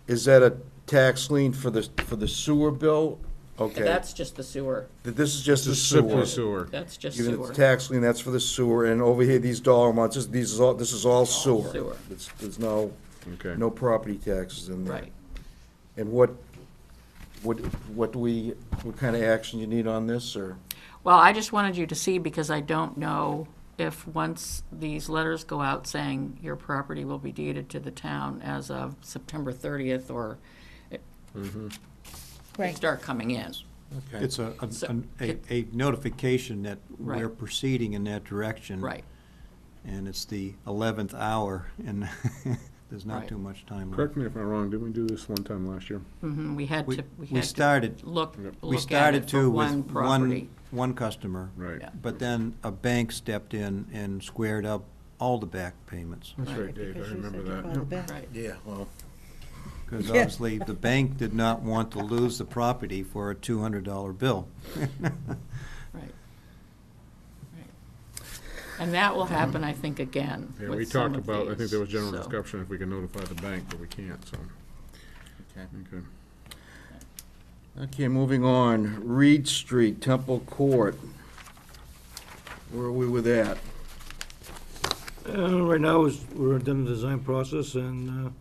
is that a tax lien for the sewer bill? Okay. That's just the sewer. This is just the Simply sewer. sewer. That's just Even sewer. it's tax lien, that's for the sewer, and over here, these dollar amounts, this is all sewer. sewer. There's no property taxes in there. Right. And what kind of action you need on this, or? Well, I just wanted you to see, because I don't know if once these letters go out saying your property will be deeded to the town as of September 30th, or they right, start coming in. Okay. It's So, a notification that we're Right. proceeding in that direction. Right. And it's the 11th hour, and there's not Right. too much time left. Correct me if I'm wrong, didn't we do this one time last year? We had We to, we started, look we at started it for to one with property. one customer. Right. Yeah. But then a bank stepped in and squared up all the back payments. That's Right. right, Dave, because I you remember said you that. called Yep. it back. Right, Yeah, well, Because Yeah. obviously, the bank did not want to lose the property for a $200 bill. right. Right. And that will happen, I think, again Yeah, with we some talked of about, I think these, there was general so. discussion if we can notify the bank, but we can't, so. okay. Okay. Okay, moving on. Reed Street, Temple Court. Where are we with that? Right now, we're done the design process and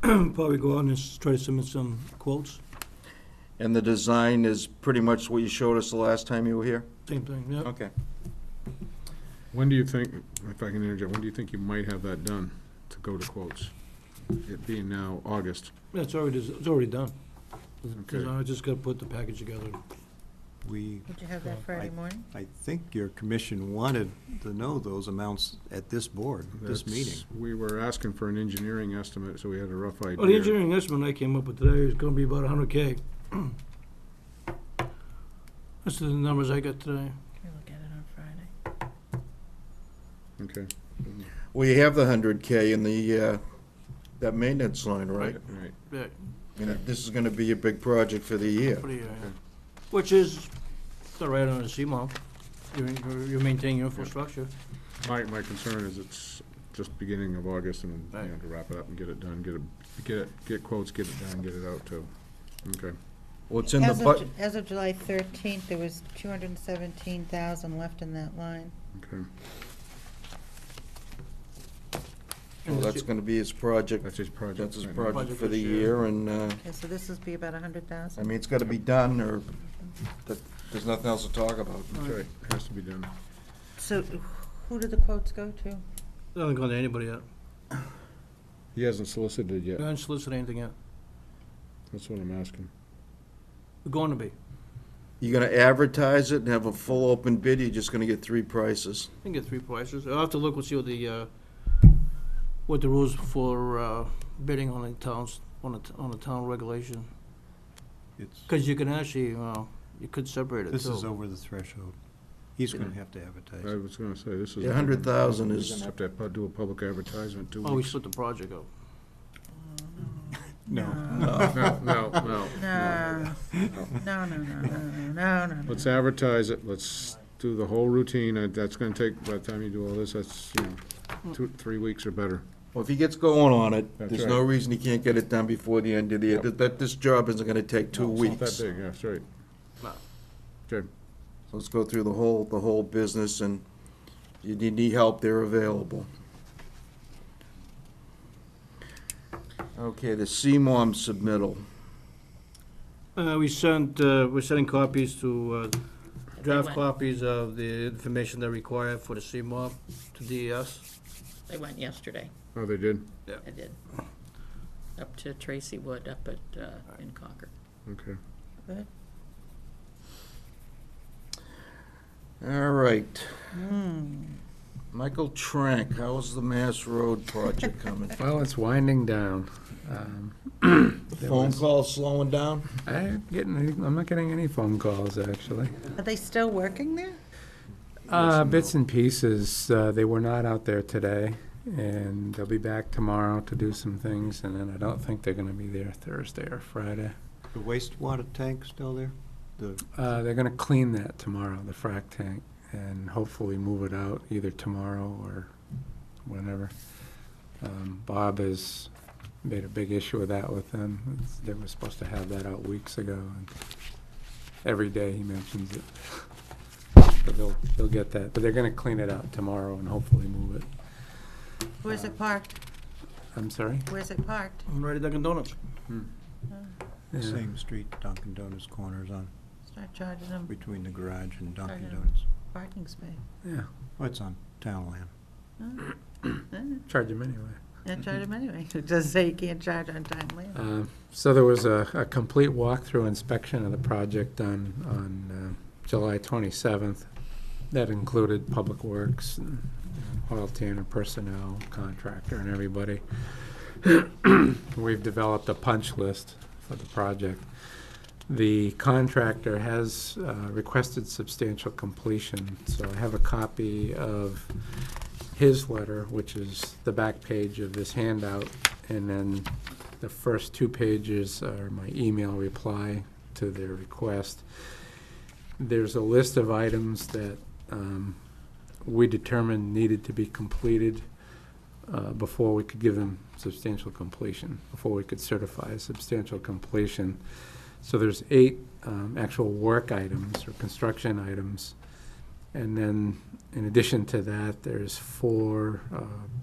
probably go out and try to submit some quotes. And the design is pretty much what you showed us the last time you were here? Same thing, yeah. Okay. When do you think, if I can interject, when do you think you might have that done to go to quotes? It being now August. Yeah, it's already done. Okay. I just gotta put the package together. We, Would you have that Friday morning? I think your commission wanted to know those amounts at this board, this That's- meeting. We were asking for an engineering estimate, so we had a rough idea. Well, the engineering estimate I came up with today is gonna be about 100K. That's the numbers I got today. Can we look at it on Friday? Okay, Well, you have the 100K in the, that maintenance line, right? right. Yeah, I mean, this is gonna be a big project for the year. pretty, which is, it's right on the CMOL. You're maintaining your infrastructure. My concern is it's just beginning of August and, you know, Right. to wrap it up and get it done, get quotes, get it done, get it out too. Okay. Well, it's in the As of July 13th, there was 217,000 left in that line. Okay. well, that's gonna be his project. That's his project. That's his right now. project for the this year. year, and, Okay, so this would be about I 100,000? mean, it's gotta be done, or there's nothing else to talk about. That's right, has to be done. So who did the quotes go to? They haven't gone to anybody yet. He hasn't solicited They yet, haven't solicited anything yet. that's what I'm asking. We're going to be. You gonna advertise it and have a full open bid, or you just gonna get 3 prices? I can get 3 prices. I'll have to look and see what the rules for bidding on the towns, on the town regulation. It's, Because you can actually, You could separate it This too. is over the threshold. He's gonna have to advertise. I was gonna say, this is. The 100,000 We're is- gonna have to do a public advertisement 2 Oh, we weeks. split the project up. No. No, no, no. No, no, no, no. Let's advertise it, let's do the whole routine, that's gonna take, by the time you do all this, that's, 3 weeks or better. Well, if he gets going on it, That's there's no right. reason he can't get it done before the end of the year. Yep. That this job isn't gonna take 2 It's not weeks. that big, yeah, that's right. No. Okay, So let's go through the whole business, and if you need help, they're available. Okay, the CMOM submittal. We're sending copies to, draft went. copies of the information they're required for the CMOB to DES. They went yesterday. oh, they did, I did. Up to Tracy Wood up at, in Concord. okay. Good. All right. Michael Trank, how's the Mass Road project coming? Well, it's winding down. The There phone was- calls slowing down? I'm not getting any phone calls, actually. Are they still working there? Bits and pieces. They were not out there today, and they'll be back tomorrow to do some things, and then I don't think they're gonna be there Thursday or Friday. The wastewater tank still there? The, They're gonna clean that tomorrow, the frac tank, and hopefully move it out either tomorrow or whenever. Bob has made a big issue of that with them. They were supposed to have that out weeks ago, and every day he mentions it. But they'll get that, but they're gonna clean it out tomorrow and hopefully move it. Where's it parked? I'm sorry? Where's it parked? Right at Dunkin' Donuts. Yeah. same street Dunkin' Donuts corners on, Start charging them between the garage and Dunkin' Charging. Donuts. parking space. Yeah, Oh, it's on town land. charge them anyway. Yeah, charge them anyway. It doesn't say you can't charge on time land. So there was a complete walkthrough inspection of the project done on July 27th. That included Public Works, and, Hoyle Tanner personnel, contractor, and everybody. We've developed a punch list for the project. The contractor has requested substantial completion, so I have a copy of his letter, which is the back page of this handout, and then the first 2 pages are my email reply to their request. There's a list of items that we determined needed to be completed before we could give them substantial completion, before we could certify substantial completion. So there's 8 actual work items or construction items. And then in addition to that, there's 4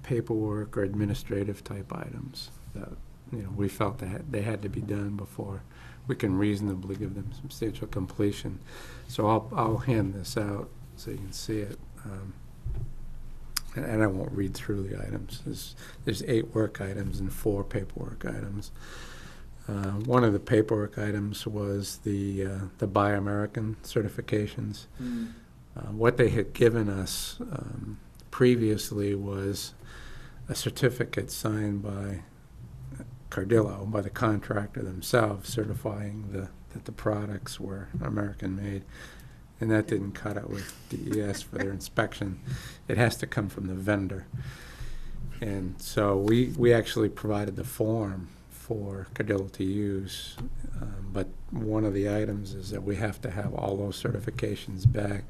paperwork or administrative type items that, we felt that they had to be done before we can reasonably give them substantial completion. So I'll hand this out so you can see it. And I won't read through the items. There's 8 work items and 4 paperwork items. One of the paperwork items was the Buy American certifications. What they had given us previously was a certificate signed by Cardillo, by the contractor themselves, certifying that the products were American-made. And that didn't cut it with DES for their inspection. It has to come from the vendor. And so we actually provided the form for Cardillo to use, but one of the items is that we have to have all those certifications back.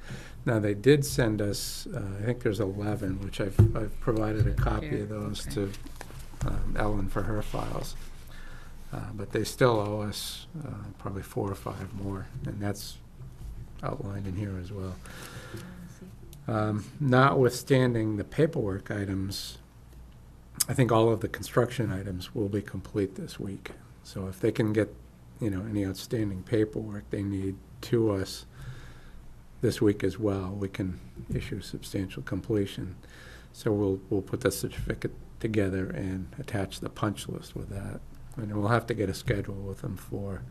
Now, they did send us, I think there's 11, which I've provided a copy of those to Ellen for her files. But they still owe us probably 4 or 5 more, and that's outlined in here as well. Notwithstanding the paperwork items, I think all of the construction items will be complete this week. So if they can get, any outstanding paperwork they need to us this week as well, we can issue substantial completion. So we'll put the certificate together and attach the punch list with that. And we'll have to get a schedule with them for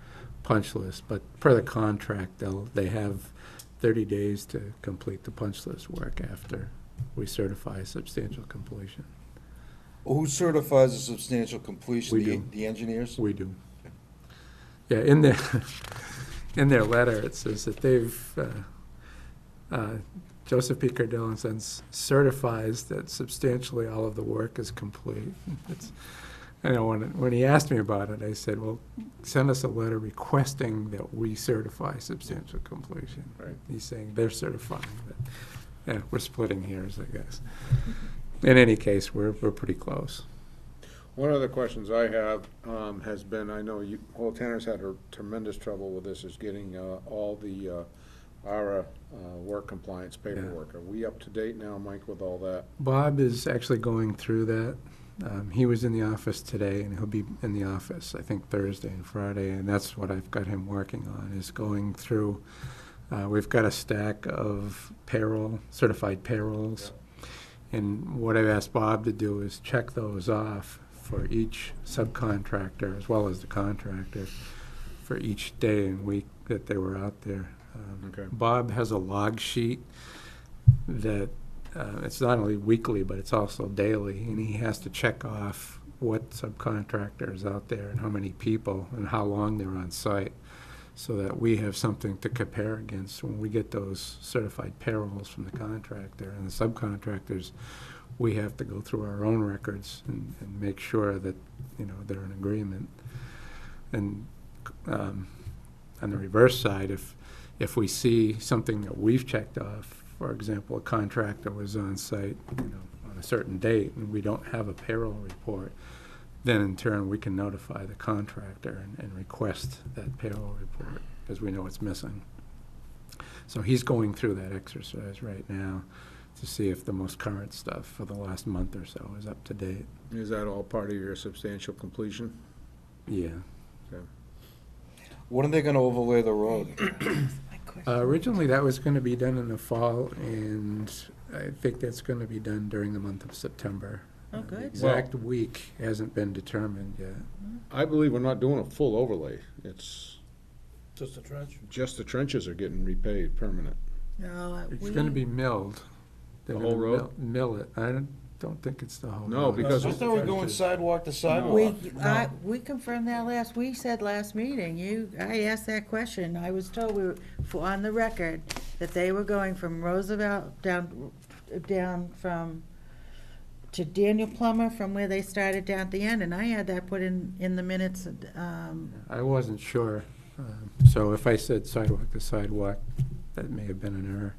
punch list, but per the contract, they have 30 days to complete the punch list work after we certify substantial completion. Well, who certifies a substantial completion? We do. The engineers? We do. Yeah, in their letter, it says that they've, Joseph P. Cardell and Sons certifies that substantially all of the work is complete. It's, I know when he asked me about it, I said, well, send us a letter requesting that we certify substantial completion. Right. He's saying they're certifying, but, yeah, we're splitting hairs, I guess. In any case, we're pretty close. One of the questions I have has been, I know you, Whole Tanner's had a tremendous trouble with this, is getting all the ARA work compliance paperwork. Are we up to date now, Mike, with all that? Bob is actually going through that. He was in the office today, and he'll be in the office, I think, Thursday and Friday, and that's what I've got him working on, is going through. We've got a stack of payroll, certified payrolls, and what I've asked Bob to do is check those off for each subcontractor, as well as the contractor, for each day and week that they were out there. Okay. Bob has a log sheet that it's not only weekly, but it's also daily, and he has to check off what subcontractor is out there and how many people and how long they're on site, so that we have something to compare against when we get those certified payrolls from the contractor. And the subcontractors, we have to go through our own records and make sure that, you know, they're in agreement. And on the reverse side, if we see something that we've checked off, for example, a contractor was on site, you know, on a certain date, and we don't have a payroll report, then in turn, we can notify the contractor and request that payroll report, because we know it's missing. So he's going through that exercise right now to see if the most current stuff for the last month or so is up to date. Is that all part of your substantial completion? Yeah. When are they gonna overlay the road? Originally, that was gonna be done in the fall, and I think that's gonna be done during the month of September. Oh, The good. exact week hasn't been determined yet. I believe we're not doing a full overlay. It's Just a trench? just the trenches are getting repaid permanent. No, It's gonna be milled. They're The whole gonna road? Mill it. I don't think it's the whole. No, road. because I thought we were going sidewalk to sidewalk. We confirmed that we said last meeting, I asked that question, I was told on the record, that they were going from Roosevelt down from, to Daniel Plummer, from where they started down at the end, and I had that put in the minutes, I wasn't sure. So if I said sidewalk to sidewalk, that may have been an error.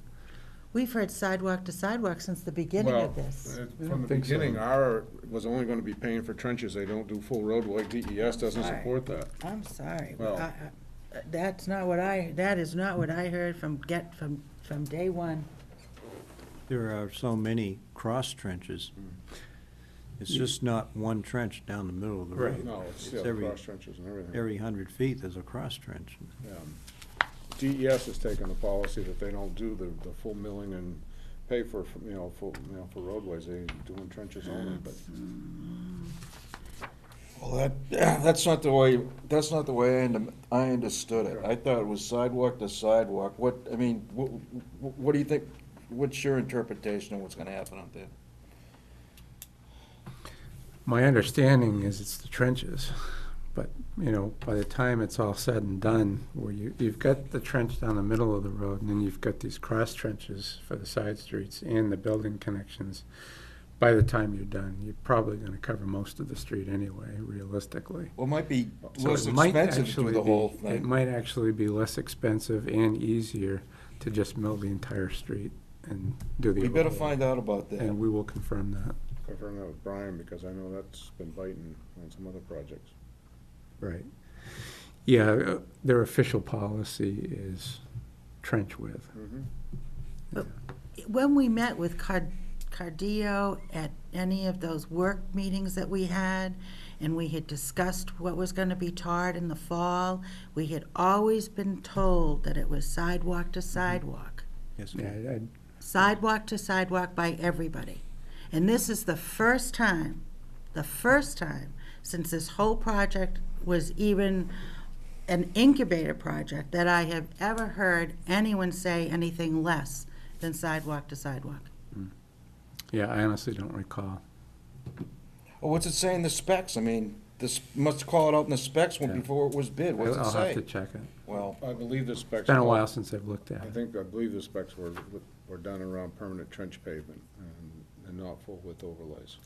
we've heard sidewalk to sidewalk since the beginning Well, of this. from the think so. beginning, our was only gonna be paying for trenches. They don't do full roadway. DES doesn't Sorry. support that. I'm sorry, Well- that is not what I heard from day one. There are so many cross trenches. It's just not one trench down the middle of the road. No, it's It's every- cross trenches and everything. Every 100 feet, there's a cross trench. DES has taken the policy that they don't do the full milling and pay for, for roadways. They doing trenches only, but. Well, that's not the way I understood it. I thought it was sidewalk to sidewalk. What do you think, what's your interpretation of what's gonna happen out there? My understanding is it's the trenches, but, you know, by the time it's all said and done, where you've got the trench down the middle of the road, and then you've got these cross trenches for the side streets and the building connections. By the time you're done, you're probably gonna cover most of the street anyway, realistically. Well, it might be So less it might expensive to do actually the whole It thing. might actually be less expensive and easier to just mill the entire street and do the. We better overlay. find out about that. And we will confirm that. Confirm that with Brian, because I know that's been biting on some other projects. Right. Yeah, their official policy is trench width. When we met with Cardio at any of those work meetings that we had, and we had discussed what was gonna be tarred in the fall, we had always been told that it was sidewalk to sidewalk. Yes, Yeah, Sidewalk to sidewalk by everybody. And this is the first time since this whole project was even an incubator project, that I have ever heard anyone say anything less than sidewalk to sidewalk. yeah, I honestly don't recall. Well, what's it say in the specs? I mean, this, must call it out in the specs Yeah. before it was bid. What's it I'll have to say? check it. Well, I believe the specs. It's been a while since I've looked at it. I believe the specs were done around permanent trench pavement and not full width overlays.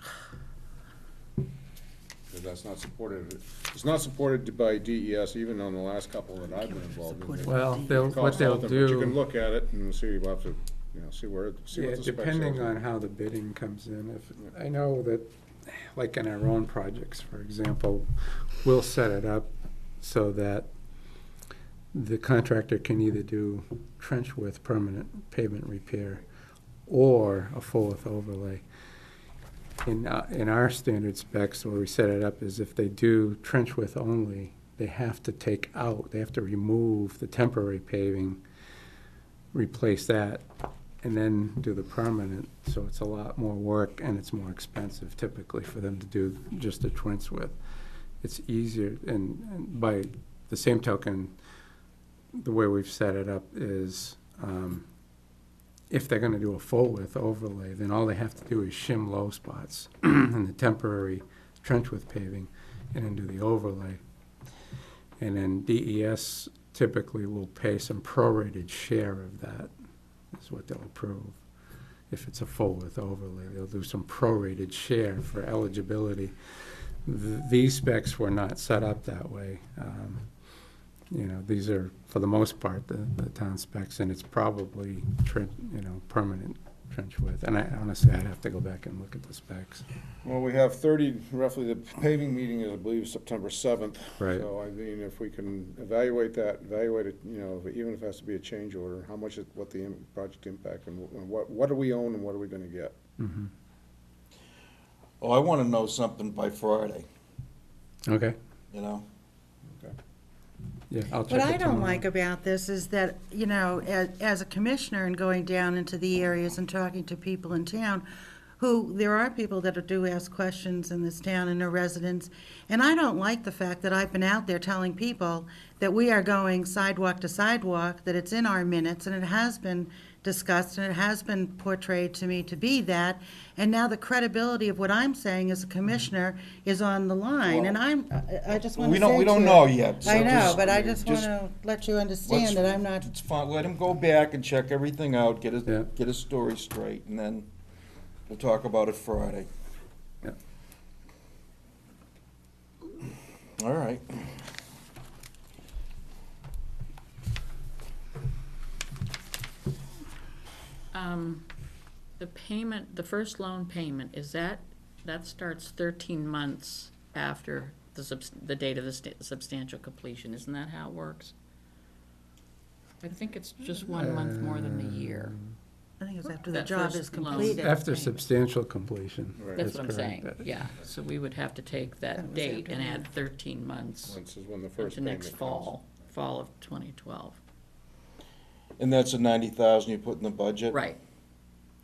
'Cause that's not supported, it's not supported by DES, even on the last couple that I've been involved in. Well, It what costs they'll nothing, but you can do, look at it and see, we'll have to, see yeah, what the specs depending says. on how the bidding comes in, I know that, like in our own projects, for example, we'll set it up so that the contractor can either do trench width permanent pavement repair or a full width overlay. In our standard specs, where we set it up, is if they do trench width only, they have to remove the temporary paving, replace that, and then do the permanent, so it's a lot more work and it's more expensive typically for them to do just a trench width. It's easier, and by the same token, the way we've set it up is, if they're gonna do a full width overlay, then all they have to do is shim low spots in the temporary trench width paving and then do the overlay. And then DES typically will pay some prorated share of that, is what they'll approve. If it's a full width overlay, they'll do some prorated share for eligibility. These specs were not set up that way. These are, for the most part, the town specs, and it's probably, permanent trench width. And honestly, I'd have to go back and look at the specs. Well, we have 30, roughly, the paving meeting is, I believe, September 7th. Right. So, I mean, if we can evaluate it, even if it has to be a change order, what the project impact, and what do we own and what are we gonna get? Mhm. I want to know something by Friday, Okay, you know? yeah, I'll check What it I don't tomorrow. like about this is that, as a commissioner and going down into the areas and talking to people in town, there are people that do ask questions in this town and are residents, and I don't like the fact that I've been out there telling people that we are going sidewalk to sidewalk, that it's in our minutes, and it has been discussed, and it has been portrayed to me to be that, and now the credibility of what I'm saying as a commissioner is on the line, and I just want to say We don't to know you- yet. so I know, just- but I just want just to let you understand that I'm not, It's fine, let him go back and check everything out, get Yeah. his story straight, and then we'll talk about it Friday. Yeah. All right. The payment, the first loan payment, that starts 13 months after the date of the substantial completion, isn't that how it works? I think it's just 1 month more than the year. I think it's after the That job first is loan. completed. After substantial completion. Right. That's what I'm correct. saying, yeah, so we would have to take That that was date after and that. add 13 months This is when the first to payment next comes. fall of 2012. And that's the 90,000 you put in the budget? Right,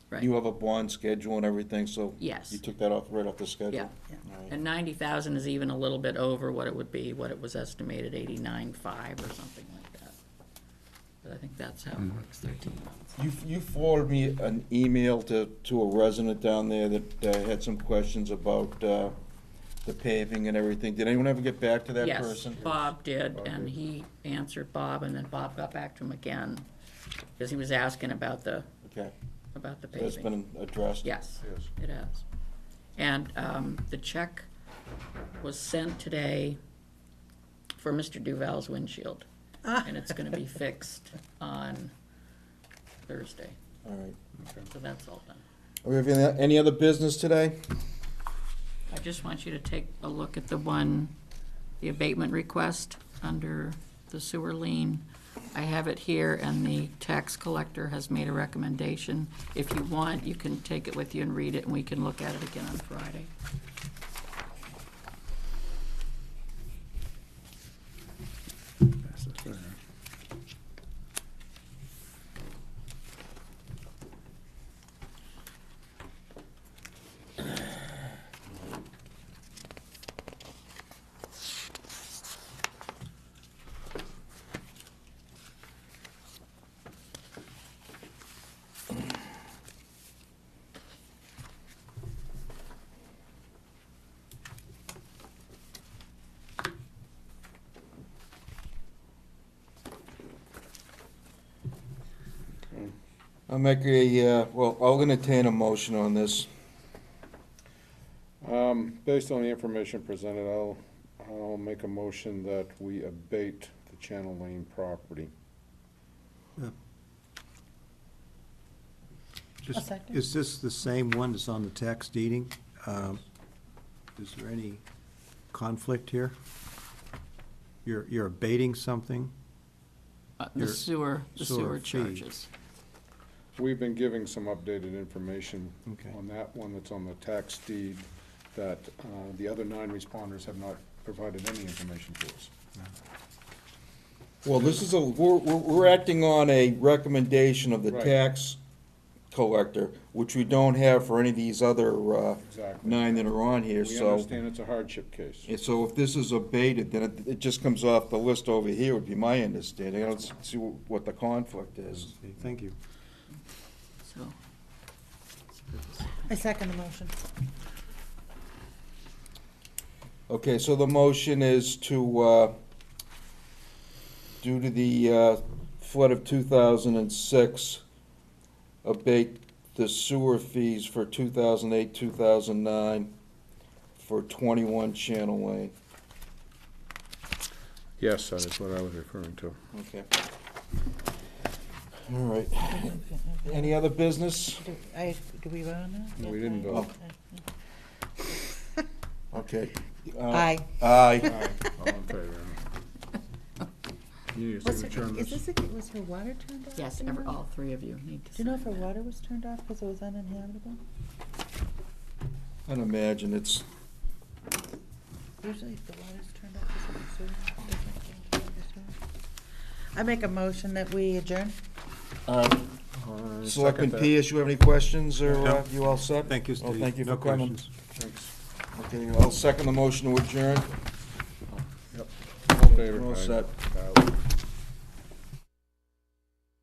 right. You have a bond schedule and everything, so Yes. you took that right off the schedule? Yeah. Yeah. All right. And 90,000 is even a little bit over what it would be, what it was estimated, 89.5 or something like that. But I think that's how it works, 13 months. You forwarded me an email to a resident down there that had some questions about the paving and everything. Did anyone ever get back to that person? Yes, Bob did, and he answered Bob, and then Bob got back to him again, because he was asking about the Okay, so paving. that's been addressed? Yes, Yes. it has. And the check was sent today for Mr. Duval's windshield, and it's gonna be fixed on Thursday, All right. so that's all done. Do we have any other business today? I just want you to take a look at the abatement request under the sewer lien. I have it here, and the tax collector has made a recommendation. If you want, you can take it with you and read it, and we can look at it again on Friday. Pass this around. I'll make I'll entertain a motion on this. Based on the information presented, I'll make a motion that we abate the Channel Lane property. Just- second. Is this the same one that's on the tax deeding? Is there any conflict here? You're abating something? The Your sewer sewer fee. charges. We've been giving some updated information Okay. on that one that's on the tax deed, that the other 9 responders have not provided any information to us. Well, this is we're acting on a recommendation of the Right. tax collector, which we don't have for any of these other Exactly. 9 that are on here, We so. understand it's a hardship case. Yeah, so if this is abated, then it just comes off the list over here, would be my understanding. I don't see what the conflict is. Okay, thank you. So, I second the motion. Okay, so the motion is to, due to the flood of 2006, abate the sewer fees for 2008, 2009 for 21 Channel Lane. Yes, that is what I was referring to. Okay. All right. Any other business? Do we vote on that? No, we didn't vote. Okay. Aye. Aye. All in favor? You need a Was signature on her, is this? this, was her water turned off? yes, Do you know? all 3 of you need to. Do you know if sign her that. water was turned off because it was uninhabitable? I'd imagine it's, Usually if the water's turned off, is it the sewer? Doesn't it go to the sewer? I make a motion that we adjourn. Selectman Second that. Pierce, you have any questions, or No. you all set? Thank you, Oh, Steve. thank you No for coming. questions. Thanks. Okay, I'll second the motion to adjourn. All in favor? All Aye. set. Aye.